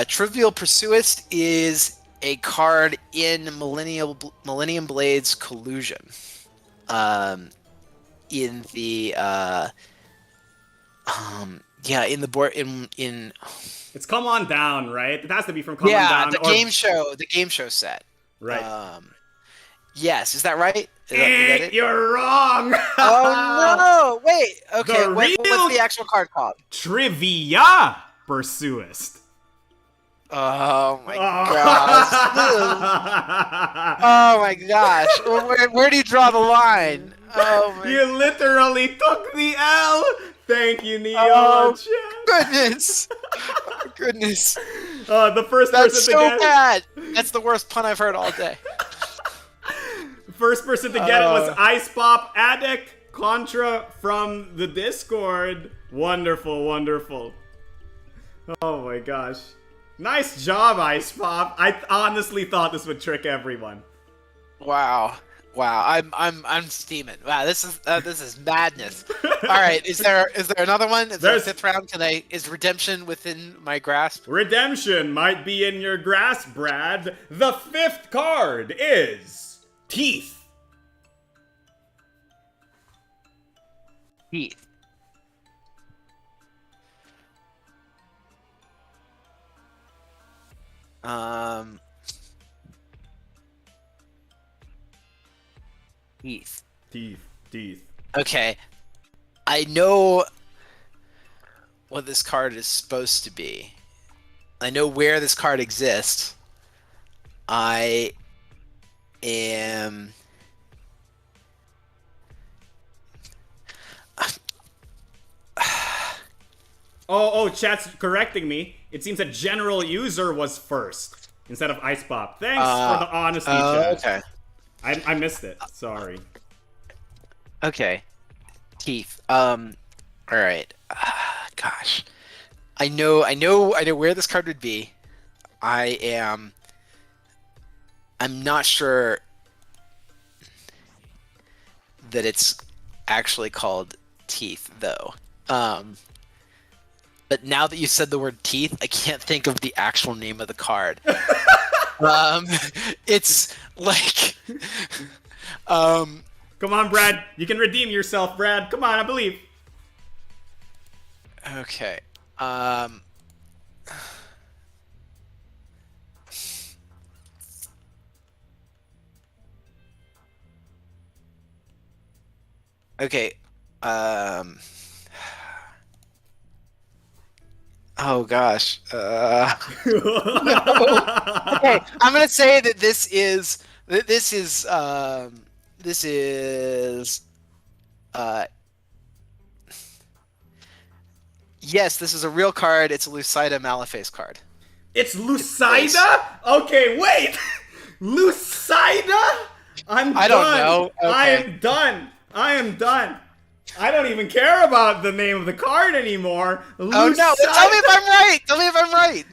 Trivial Pursuist is a card in Millennium Blades Collusion. In the in the board in It's Come On Down, right? It has to be from Come On Down. the game show set. Right. Yes, is that right? Is that it? You're wrong. Oh no! Wait. Okay. The What's real- the actual card called? Trivia Pursuist. Oh my gosh! Oh my gosh! Where do you draw the line? Oh my You literally took the L. Thank you, Neo. Oh, goodness! Oh, goodness! The first That's person so to get bad. That's the worst pun I've heard all day. first person to get it was Ice Pop Addict Contra from the Discord. Wonderful. Oh my gosh. Nice job, Ice Pop. I honestly thought this would trick everyone. Wow. Wow, I'm steaming. Wow, this is madness. All right, is there another one? Is there a There's fifth round? Is redemption within my grasp? redemption might be in your grasp, Brad. The fifth card is teeth. Teeth. Um, teeth. Teeth. Okay, I know what this card is supposed to be. I know where this card exists. I am. Oh, chat's correcting me. It seems that general user was first instead of Ice Pop. Thanks for the honesty, chat. Okay. I missed it. Sorry. Okay. Teeth. All right. Gosh. I know where this card would be. I'm not sure that it's actually called teeth though. But now that you said the word teeth, I can't think of the actual name of the card. It's like Come on, Brad. You can redeem yourself, Brad. Come on, I believe. okay. Okay. Oh gosh. No. Okay, I'm gonna say that this is yes, this is a real card. It's a Lucida Maleface card. It's Lucida? Okay, wait! Lucida? I don't know. I Okay. am done. I don't even care about the name of the card anymore. Oh no! Tell me if I'm right. Tell me if I'm right.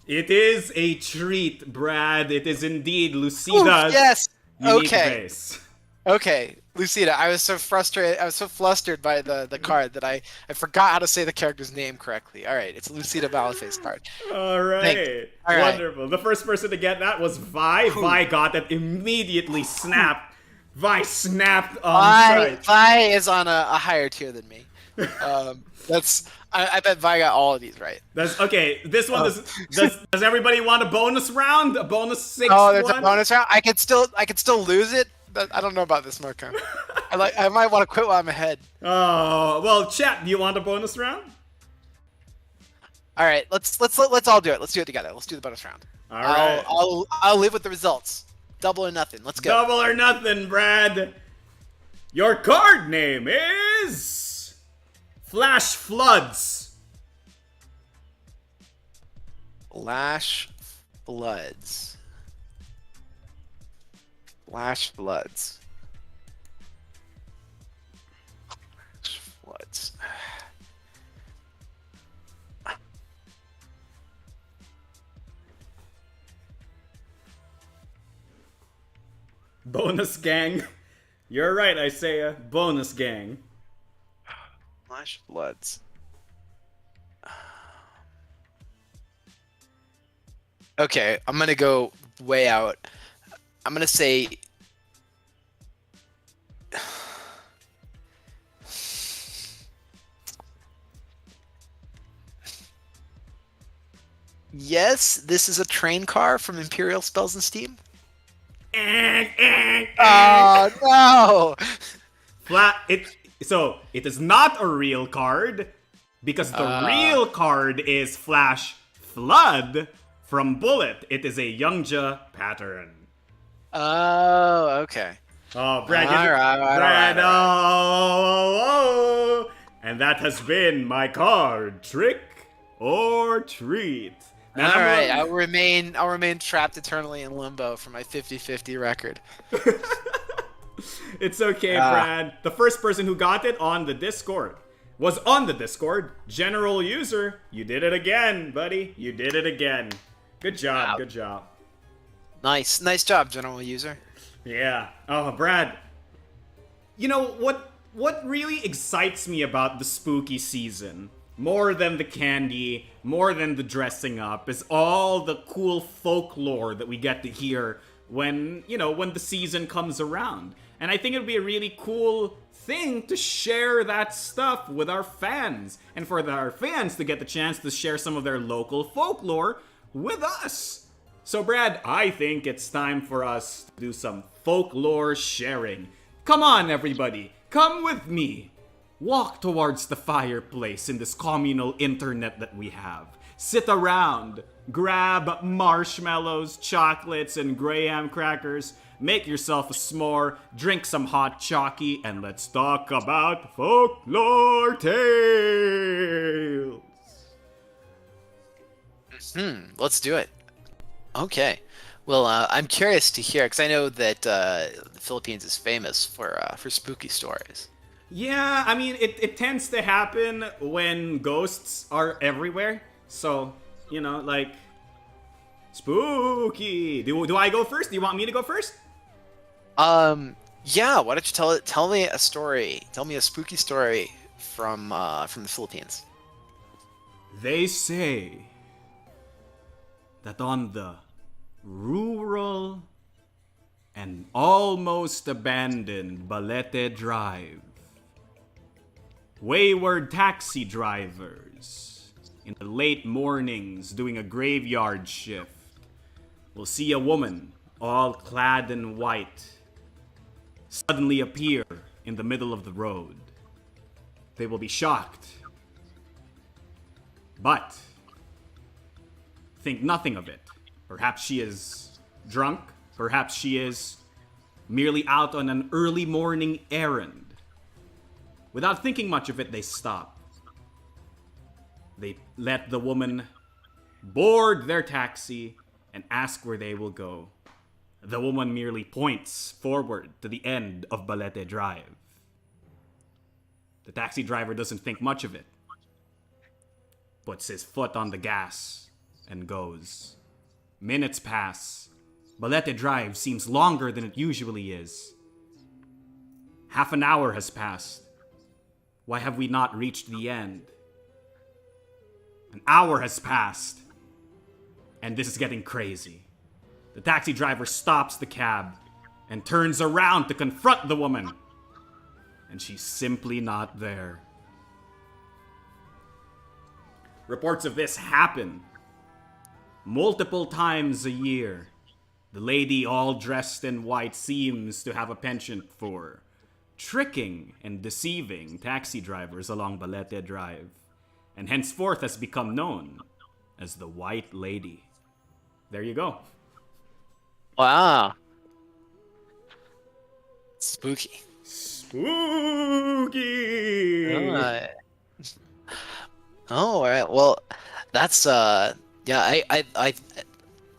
It is a treat, Brad. It is indeed Ooh, Lucida's yes. unique Okay. face. Okay, Lucida. I was so frustrated. I was so flustered by the card that I forgot how to say the character's name correctly. All right, it's a Lucida Maleface card. All right. All right. Wonderful. The first person to get that was Vi. Vi got it immediately. Snapped. Vi snapped on sight. Vi is on a higher tier than me. I bet Vi got all of these right. That's okay. This one does everybody want a bonus round? A bonus six? Oh, there's one? a bonus round. I could still lose it. But I don't know about this, Marco. I might want to quit while I'm ahead. Oh well, chat. Do you want a bonus round? All right, let's all do it. Let's do it together. Let's do the bonus round. All right. I'll live with the results. Double or nothing. Let's go. Double or nothing, Brad. Your card name is Flash Floods. Flash Floods. Flash Floods. Flash Floods. Bonus gang. You're right, Isaiah. Bonus gang. Flash Floods. Okay, I'm gonna go way out. I'm gonna say. Yes, this is a train car from Imperial Spells and Steam. Oh no! So it is not a real card because the real card is Flash Flood from Bullet. It is a Youngja pattern. Oh, okay. Oh, Brad, All right. oh. And that has been my card trick or treat. Now, All right, I'll remain trapped eternally in limbo for my 50-50 record. It's okay, Brad. The first person who got it on the Discord was on the Discord. General user, you did it again, buddy. You did it again. Good job. Wow. Good job. Nice job, general user. Yeah. Oh, Brad. You know what really excites me about the spooky season, more than the candy, more than the dressing up, is all the cool folklore that we get to hear when the season comes around. And I think it'd be a really cool thing to share that stuff with our fans, and for our fans to get the chance to share some of their local folklore with us. So, Brad, I think it's time for us to do some folklore sharing. Come on, everybody, come with me. Walk towards the fireplace in this communal internet that we have. Sit around, grab marshmallows, chocolates, and graham crackers. Make yourself a s'more, drink some hot chalky, and let's talk about folklore tales. Let's do it. Okay. Well, I'm curious to hear, because I know that the Philippines is famous for spooky stories. Yeah, I mean, it tends to happen when ghosts are everywhere. So, like, spooky. Do I go first? Do you want me to go first? Yeah. Why don't you tell me a story? Tell me a spooky story from the Philippines. They say that on the rural and almost abandoned Balete Drive, wayward taxi drivers in the late mornings doing a graveyard shift will see a woman all clad in white suddenly appear in the middle of the road. They will be shocked, but think nothing of it. Perhaps she is drunk, perhaps she is merely out on an early morning errand. Without thinking much of it, they stop. They let the woman board their taxi and ask where they will go. The woman merely points forward to the end of Balete Drive. The taxi driver doesn't think much of it, puts his foot on the gas, and goes. Minutes pass. Balete Drive seems longer than it usually is. Half an hour has passed. Why have we not reached the end? An hour has passed. And this is getting crazy. The taxi driver stops the cab and turns around to confront the woman. And she's simply not there. Reports of this happen multiple times a year. The lady all dressed in white seems to have a penchant for tricking and deceiving taxi drivers along Balete Drive, and henceforth has become known as the White Lady. There you go. Wow. Spooky. Spooky! Alright. Oh, all right. Well, that's yeah. I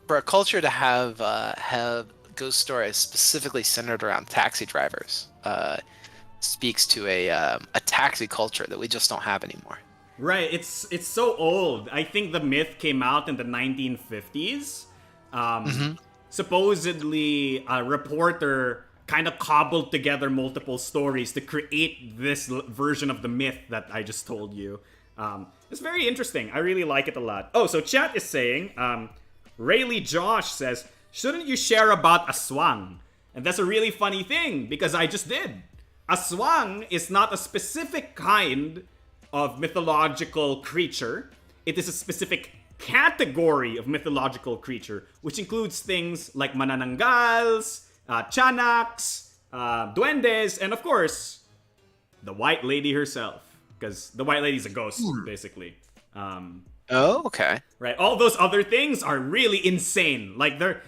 for a culture to have ghost stories specifically centered around taxi drivers speaks to a taxi culture that we just don't have anymore. Right, it's so old. I think the myth came out in the 1950s. Supposedly, a reporter kind of cobbled together multiple stories to create this version of the myth that I just told you. It's very interesting. I really like it a lot. Oh, so chat is saying, Rayleigh Josh says, shouldn't you share about aswang? And that's a really funny thing, because I just did. Aswang is not a specific kind of mythological creature. It is a specific category of mythological creature, which includes things like manananggals, chanaks, duendes, and of course, the White Lady herself. Because the White Lady's a ghost, basically. Oh, okay. Right, all those other things are really insane. Like they're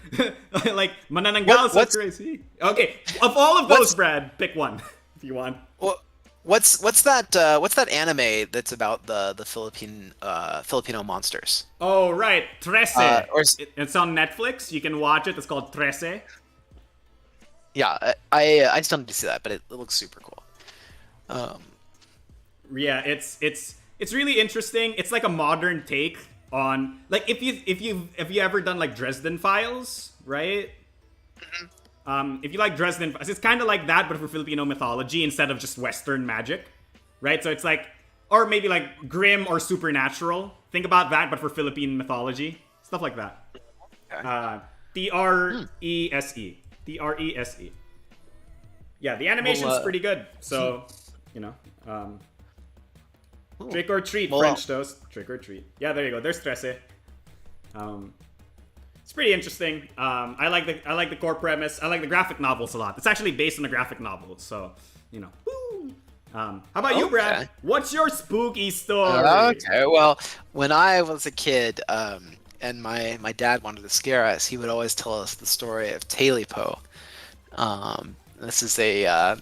like manananggals are crazy. Okay, of all of those, Brad, pick one if you want. Well, what's that anime that's about the Filipino monsters? Oh right, Trece. It's on Netflix. You can watch it. It's called Trece. Yeah, I still need to see that, but it looks super cool. Yeah, it's really interesting. It's like a modern take on, like, if you ever done like Dresden Files, right? If you like Dresden, it's kind of like that, but for Filipino mythology instead of just Western magic, right? So it's like, or maybe like grim or supernatural. Think about that, but for Philippine mythology, stuff like that. Okay. Trese. Trese. Yeah, the animation's Well, pretty good. So, you know, cool. trick or treat, Well, French toast. Trick or treat. Yeah, there you go. There's Trese. It's pretty interesting. I like the core premise. I like the graphic novels a lot. It's actually based on a graphic novel, so you know. Woo. How about you, Brad? Okay. What's your spooky story? Okay, well, when I was a kid, and my dad wanted to scare us, he would always tell us the story of Talipo. This is I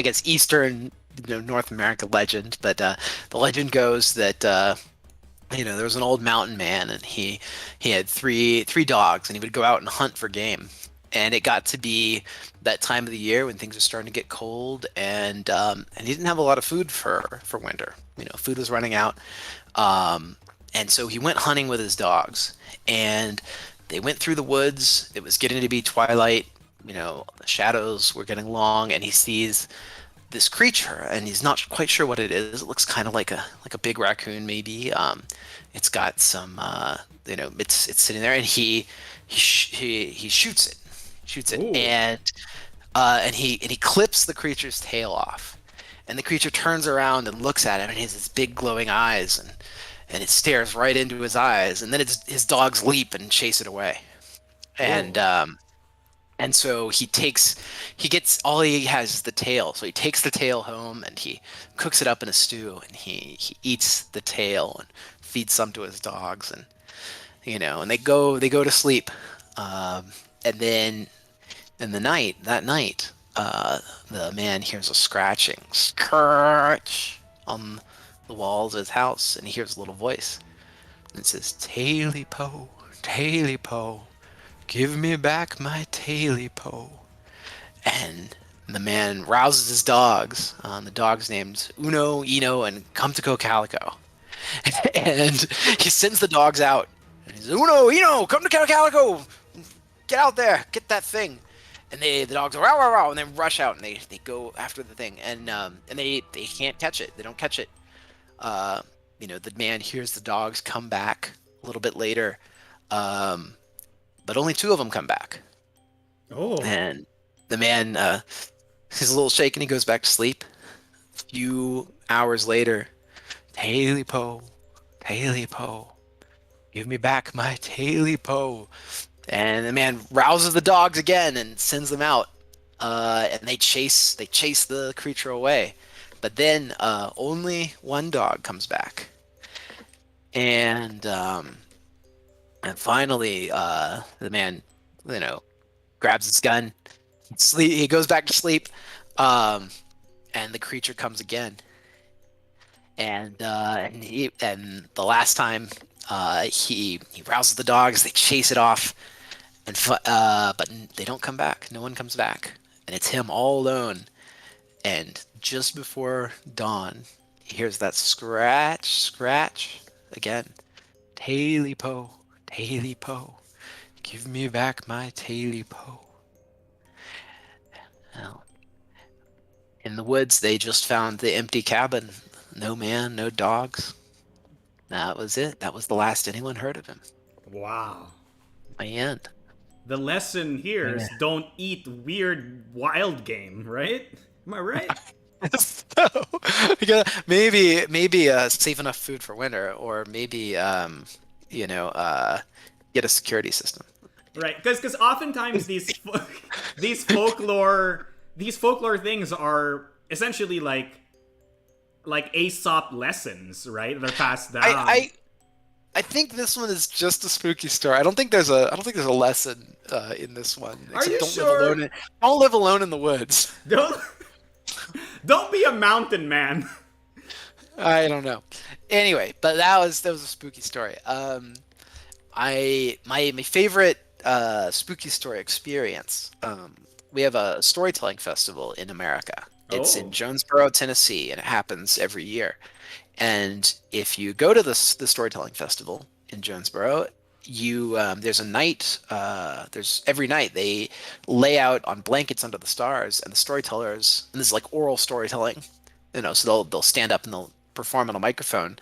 guess Eastern, North America legend, but the legend goes that there was an old mountain man, and he had three dogs, and he would go out and hunt for game. And it got to be that time of the year when things are starting to get cold, and he didn't have a lot of food for winter. Food was running out, and so he went hunting with his dogs, and they went through the woods. It was getting to be twilight. The shadows were getting long, and he sees this creature, and he's not quite sure what it is. It looks kind of like a big raccoon, maybe. It's got some, it's sitting there, and he shoots it, Ooh. and he clips the creature's tail off, and the creature turns around and looks at him, and he has his big glowing eyes, and it stares right into his eyes, and then his dogs leap and chase it away, and Whoa. and so all he has is the tail. So he takes the tail home and he cooks it up in a stew, and he eats the tail and feeds some to his dogs, and they go to sleep. And then that night, the man hears a scratching, scratch on the walls of his house, and he hears a little voice. And it says, "Taily-po, Taily-po. Give me back my Taily-po." And the man rouses his dogs. The dog's named Uno, Eno, and Come-to-Go Calico. And he sends the dogs out. And he's, "Uno, Eno, Come-to-Go Calico. Get out there. Get that thing." And the dogs go, "Row, row, row," and they rush out, and they go after the thing. And they can't catch it. They don't catch it. The man hears the dogs come back a little bit later. But only two of them come back. Oh. And the man, he's a little shaken. He goes back to sleep. A few hours later, "Taily-po, Taily-po, give me back my Taily-po." And the man rouses the dogs again and sends them out. And they chase the creature away. But then only one dog comes back. And finally, the man, grabs his gun. He goes back to sleep, and the creature comes again. And the last time, he rouses the dogs. They chase it off, but they don't come back. No one comes back, and it's him all alone. And just before dawn, he hears that scratch again. "Taily-po, Taily-po, give me back my Taily-po." Well, in the woods, they just found the empty cabin. No man, no dogs. That was it. That was the last anyone heard of him. Wow. My end. The lesson here Yeah. is don't eat weird wild game, right? Am I right? So, maybe save enough food for winter, or maybe get a security system. Right, because oftentimes these folklore things are essentially like Aesop lessons, right? They're passed down. I think this one is just a spooky story. I don't think there's a lesson in this one. Are you Don't sure? don't live alone in the woods. Don't don't be a mountain man. I don't know. Anyway, but that was a spooky story. My favorite spooky story experience. We have a storytelling festival in America. It's in Oh. Jonesboro, Tennessee, and it happens every year. And if you go to the storytelling festival in Jonesboro, there's a night, there's every night they lay out on blankets under the stars, and the storytellers, and this is like oral storytelling, so they'll stand up and they'll perform on a microphone,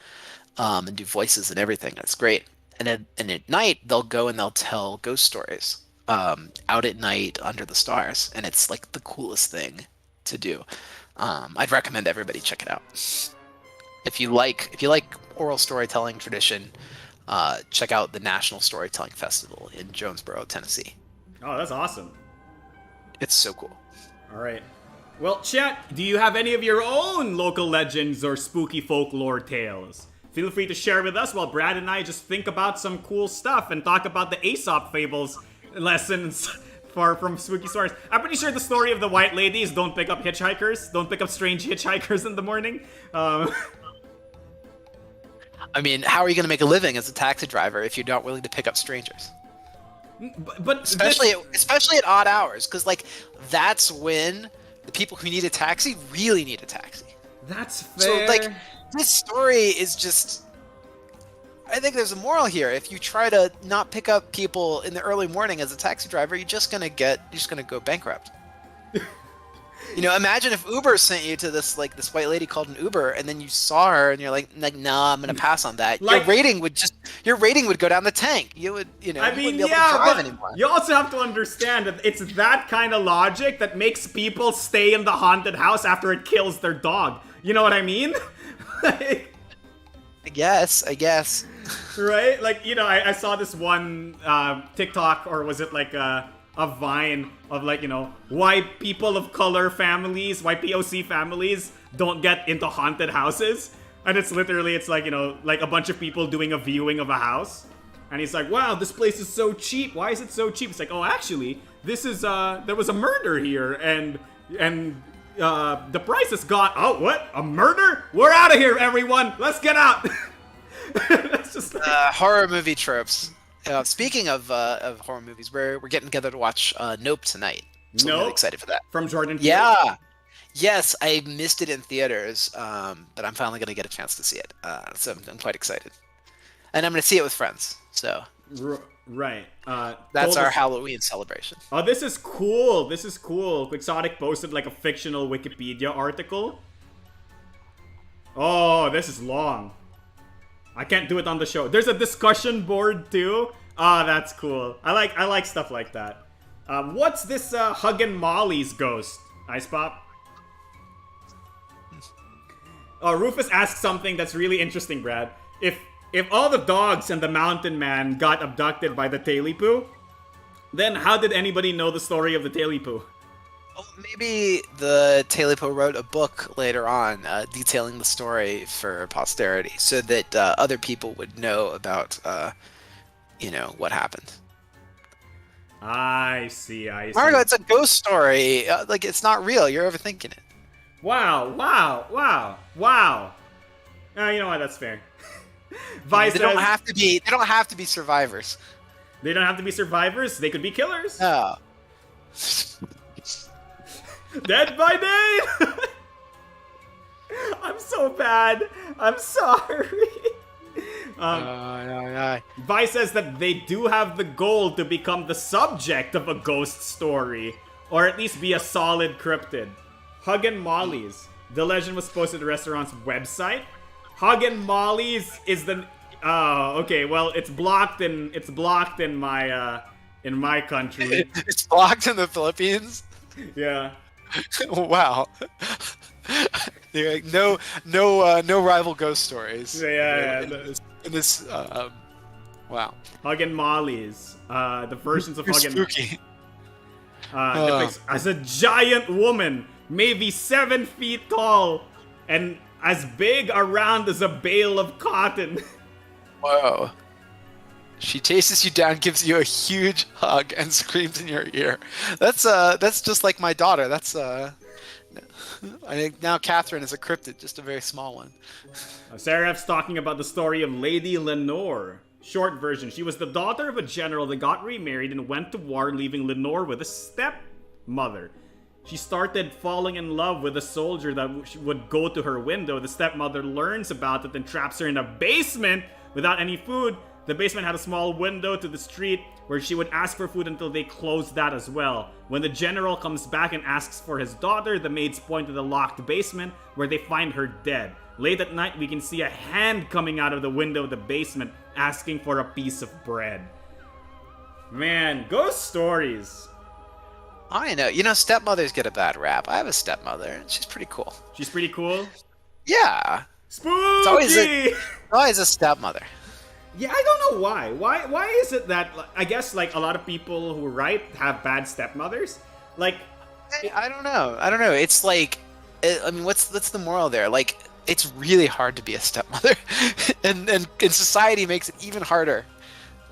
and do voices and everything. That's great. And at night they'll go and they'll tell ghost stories, out at night under the stars, and it's like the coolest thing to do. I'd recommend everybody check it out. If you like oral storytelling tradition, check out the National Storytelling Festival in Jonesboro, Tennessee. Oh, that's awesome. It's so cool. All right. Well, chat, do you have any of your own local legends or spooky folklore tales? Feel free to share with us while Brad and I just think about some cool stuff and talk about the Aesop fables lessons from spooky stories. I'm pretty sure the story of the white ladies don't pick up hitchhikers, don't pick up strange hitchhikers in the morning. I mean, how are you going to make a living as a taxi driver if you're not willing to pick up strangers? But especially at odd hours, because like that's when the people who need a taxi really need a taxi. That's fair. So like this story is just. I think there's a moral here. If you try to not pick up people in the early morning as a taxi driver, you're just gonna go bankrupt. Imagine if Uber sent you to this white lady called an Uber, and then you saw her, and you're like, nah, I'm gonna pass on that. Like, your rating would go down the tank. You would, you I wouldn't mean, be able yeah, to drive but anymore. you also have to understand that it's that kind of logic that makes people stay in the haunted house after it kills their dog. You know what I mean? I guess. Right? Like, I saw this one TikTok, or was it like a Vine of like, why people of color families, why POC families don't get into haunted houses. And it's like, like a bunch of people doing a viewing of a house. And he's like, wow, this place is so cheap. Why is it so cheap? It's like, oh, actually, this is, there was a murder here. And the price has gone, oh, what? A murder? We're out of here, everyone. Let's get out. That's just like... horror movie tropes. Speaking of horror movies, we're getting together to watch Nope tonight. So I'm really excited for that. From Jordan Peele? Yeah. Yes, I missed it in theaters, but I'm finally going to get a chance to see it. So I'm quite excited. And I'm going to see it with friends. So right. That's our Halloween celebration. Oh, this is cool. Quixotic posted like a fictional Wikipedia article. Oh, this is long. I can't do it on the show. There's a discussion board too. Ah, that's cool. I like stuff like that. What's this Huggin' Molly's ghost? Ice Pop? Rufus asked something that's really interesting, Brad. If all the dogs and the mountain man got abducted by the Tailipu, then how did anybody know the story of the Tailipu? Oh, maybe the Tailipo wrote a book later on detailing the story for posterity, so that other people would know about, what happened. I see. Margo, it's a ghost story. It's not real. You're overthinking it. Wow. You know what? That's fair. They don't have to be. They don't have to be survivors. They don't have to be survivors. They could be killers. No. Dead by day. I'm so bad. I'm sorry. Vi says that they do have the goal to become the subject of a ghost story, or at least be a solid cryptid. Huggin' Molly's. The legend was posted to the restaurant's website. Huggin' Molly's is the. Oh, okay. Well, it's blocked in my country. It's blocked in the Philippines. Yeah. Wow. Like, no rival ghost stories. Yeah. In this wow. Huggin' Molly's. The versions of Huggin' Spooky. As a giant woman, maybe 7 feet tall, and as big around as a bale of cotton. Whoa. She chases you down, gives you a huge hug, and screams in your ear. That's just like my daughter. I think now Catherine is a cryptid, just a very small one. Seraph's talking about the story of Lady Lenore. Short version, she was the daughter of a general that got remarried and went to war, leaving Lenore with a stepmother. She started falling in love with a soldier that would go to her window. The stepmother learns about it and traps her in a basement without any food. The basement had a small window to the street where she would ask for food until they closed that as well. When the general comes back and asks for his daughter, the maids point to the locked basement where they find her dead. Late at night, we can see a hand coming out of the window of the basement asking for a piece of bread. Man, ghost stories. I know. You know, stepmothers get a bad rap. I have a stepmother, and she's pretty cool. She's pretty cool. Yeah. Spooky! It's always a stepmother. Yeah, I don't know why. Why is it that, I guess, like, a lot of people who write have bad stepmothers? Like... I don't know. It's like... I mean, what's the moral there? Like, it's really hard to be a stepmother. and society makes it even harder.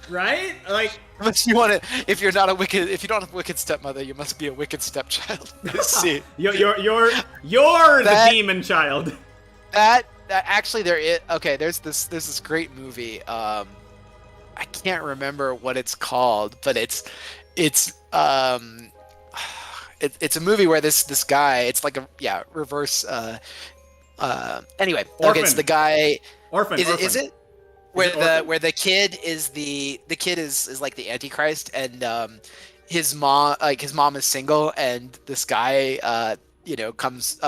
Right? Like... Unless you want to, if you don't have a wicked stepmother, you must be a wicked stepchild. See, you're the demon child. That actually there is okay. There's this great movie. I can't remember what it's called, but it's a movie where this guy. It's like a reverse. Anyway, Orphan. Okay, it's the guy. Orphan. Is it? Where the kid is is like the Antichrist, and his mom is single, and this guy comes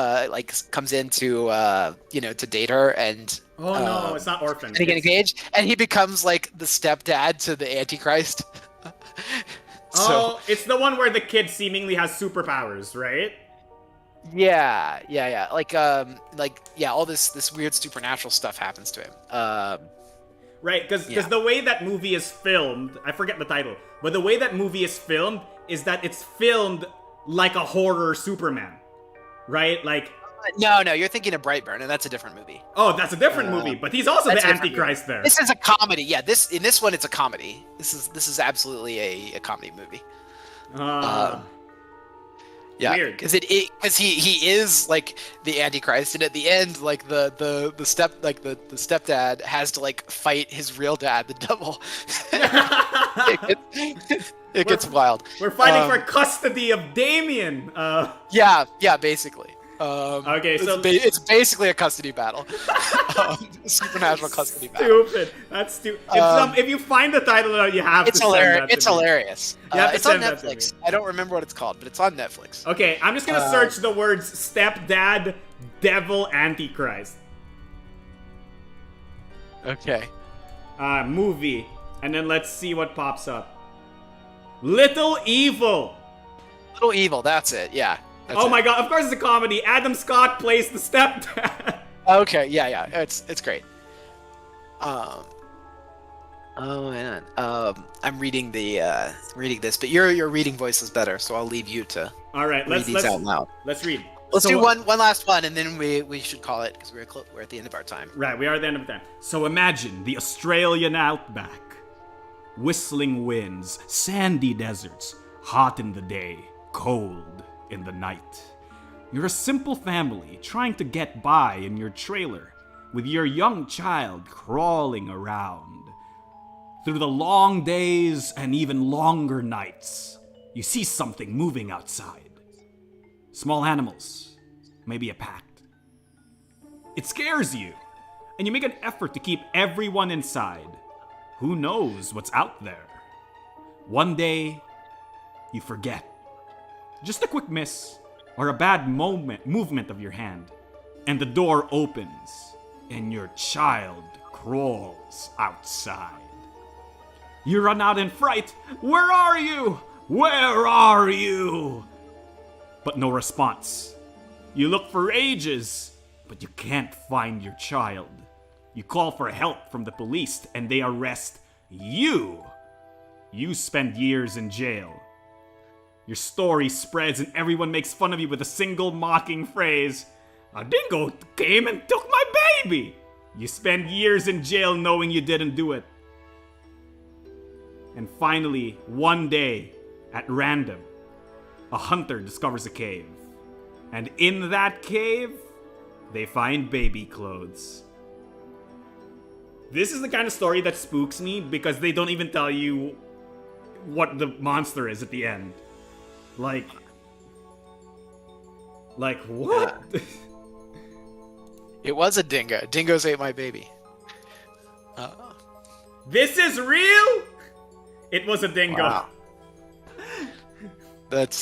in to date her, and no, it's not Orphan. And they get engaged, and he becomes like the stepdad to the Antichrist. It's the one where the kid seemingly has superpowers, right? Yeah. All this weird supernatural stuff happens to him. Right, because the way that movie is filmed, I forget the title, but the way that movie is filmed is that it's filmed like a horror Superman, right? Like... No, you're thinking of Brightburn, and that's a different movie. Oh, that's a different movie, but he's also the Antichrist there. This is a comedy, yeah. In this one, it's a comedy. This is absolutely a comedy movie. Yeah, weird. Because he is like the Antichrist, and at the end, like the stepdad has to like fight his real dad, the devil. It gets wild. We're fighting for custody of Damien. Yeah, basically. Okay, so it's basically a custody battle. Supernatural custody battle. Stupid. That's stupid. If you find the title, you have to send that to me. It's hilarious. It's on Netflix. I don't remember what it's called, but it's on Netflix. Okay, I'm just gonna search the words stepdad, devil, Antichrist. Okay. Movie, and then let's see what pops up. Little Evil. Little Evil. That's it. Yeah. My god, of course it's a comedy. Adam Scott plays the stepdad. Okay, yeah. It's great. Oh man. I'm reading this, but your reading voice is better, so I'll leave you to read these out loud. Let's read. Let's do one last one, and then we should call it, because we're at the end of our time. Right, we are at the end of time. So imagine the Australian outback. Whistling winds, sandy deserts, hot in the day, cold in the night. You're a simple family trying to get by in your trailer with your young child crawling around. Through the long days and even longer nights, you see something moving outside. Small animals, maybe a pack. It scares you, and you make an effort to keep everyone inside. Who knows what's out there? One day, you forget. Just a quick miss, or a bad movement of your hand, and the door opens, and your child crawls outside. You run out in fright. Where are you? Where are you? But no response. You look for ages, but you can't find your child. You call for help from the police, and they arrest you. You spend years in jail. Your story spreads and everyone makes fun of you with a single mocking phrase. A dingo came and took my baby. You spend years in jail knowing you didn't do it. And finally, one day, at random, a hunter discovers a cave. And in that cave, they find baby clothes. This is the kind of story that spooks me because they don't even tell you what the monster is at the end. Like what? It was a dingo. Dingoes ate my baby. This is real? It was a dingo. Wow. That's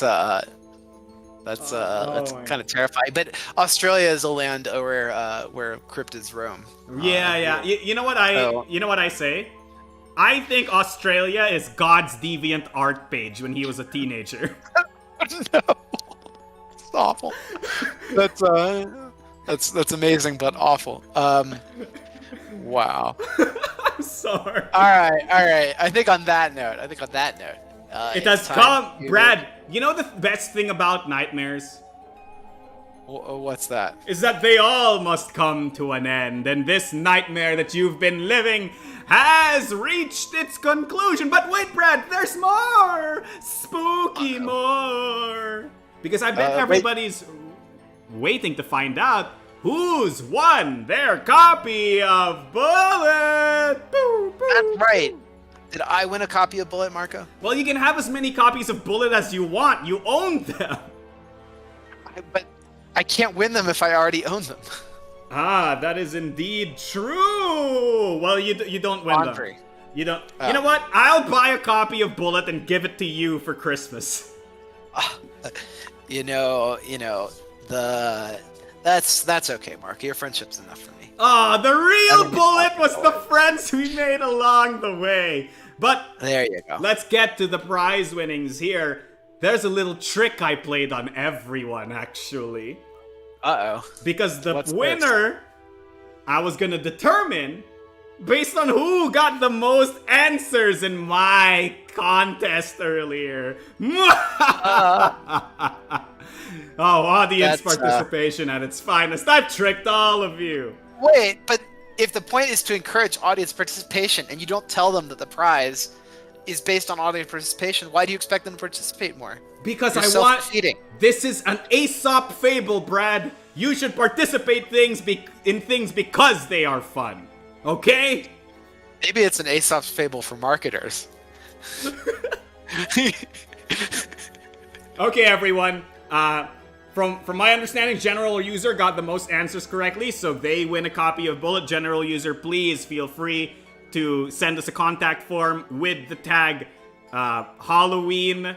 that's my kind of terrifying. But Australia is a land where cryptids roam. Yeah. You know what I say? I think Australia is God's deviant art page when he was a teenager. No, it's awful. That's amazing, but awful. Wow. I'm sorry. All right. I think on that note, It has come, Brad. You know the best thing about nightmares What's that? is that they all must come to an end, and this nightmare that you've been living has reached its conclusion. But wait, Brad, there's more! Spooky more! Because I bet everybody's waiting to find out who's won their copy of Bullet! Boo, boo, That's right. Did I win a copy of Bullet, Marco? Well, you can have as many copies of Bullet as you want. You own them. But I can't win them if I already own them. Ah, that is indeed true. Well, you don't win Laundry. them. You don't. You know what? I'll buy a copy of Bullet and give it to you for Christmas. That's okay, Mark. Your friendship's enough for me. Ah, the real Bullet was the friends we made along the way. But There you go. let's get to the prize winnings here. There's a little trick I played on everyone, actually. Uh-oh. Because the What's winner, I was gonna determine based on who got the most answers in my contest earlier. Oh, audience That's, participation at its finest. I've tricked all of you. Wait, but if the point is to encourage audience participation and you don't tell them that the prize is based on audience participation, why do you expect them to participate more? Because You're I want... self-defeating. This is an Aesop fable, Brad. You should participate in things because they are fun. Okay? Maybe it's an Aesop's fable for marketers. Okay, everyone. From my understanding, general user got the most answers correctly, so they win a copy of Bullet. General user, please feel free to send us a contact form with the tag Halloween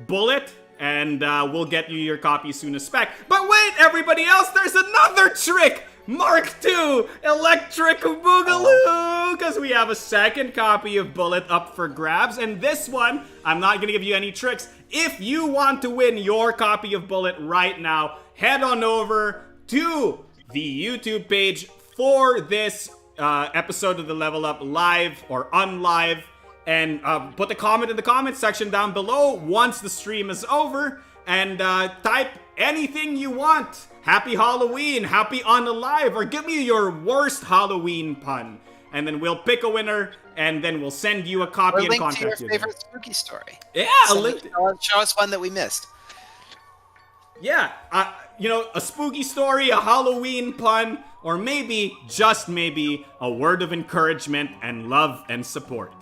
Bullet, and we'll get you your copy soon as spec. But wait, everybody else, there's another trick! Mark II Electric Boogaloo! Because we have a second copy of Bullet up for grabs, and this one, I'm not going to give you any tricks. If you want to win your copy of Bullet right now, head on over to the YouTube page for this episode of the Level Up live or unlive, and put a comment in the comment section down below once the stream is over, and type anything you want. Happy Halloween, happy unalive, or give me your worst Halloween pun. And then we'll pick a winner, and then we'll send you a copy Or and link to contact your you. favorite spooky story. Yeah, a link. Show us one that we missed. Yeah, a spooky story, a Halloween pun, or maybe, just maybe, a word of encouragement and love and support.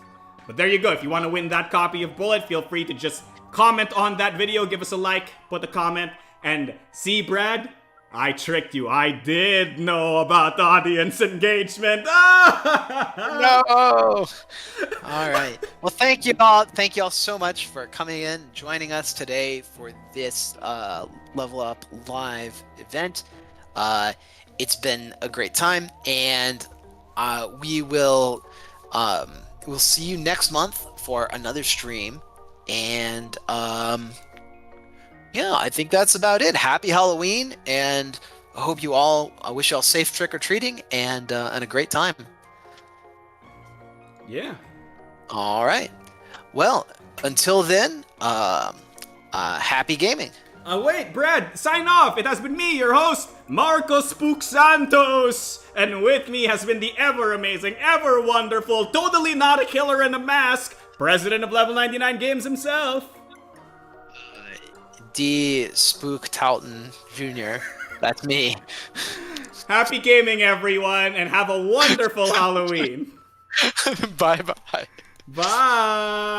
But there you go. If you want to win that copy of Bullet, feel free to just comment on that video, give us a like, put a comment, and see, Brad? I tricked you. I did know about audience engagement. No. All right. Well, thank you all. Thank you all so much for coming in, joining us today for this Level Up live event. It's been a great time, and we'll see you next month for another stream. And yeah, I think that's about it. Happy Halloween, and I wish you all safe trick-or-treating and a great time. Yeah. All right. Well, until then, happy gaming. Wait, Brad, sign off. It has been me, your host, Marcos Spook Santos. And with me has been the ever amazing, ever wonderful, totally not a killer in a mask, president of Level 99 Games himself. D. Spook Towton Jr. That's me. Happy gaming, everyone, and have a wonderful Halloween. Bye-bye. Bye.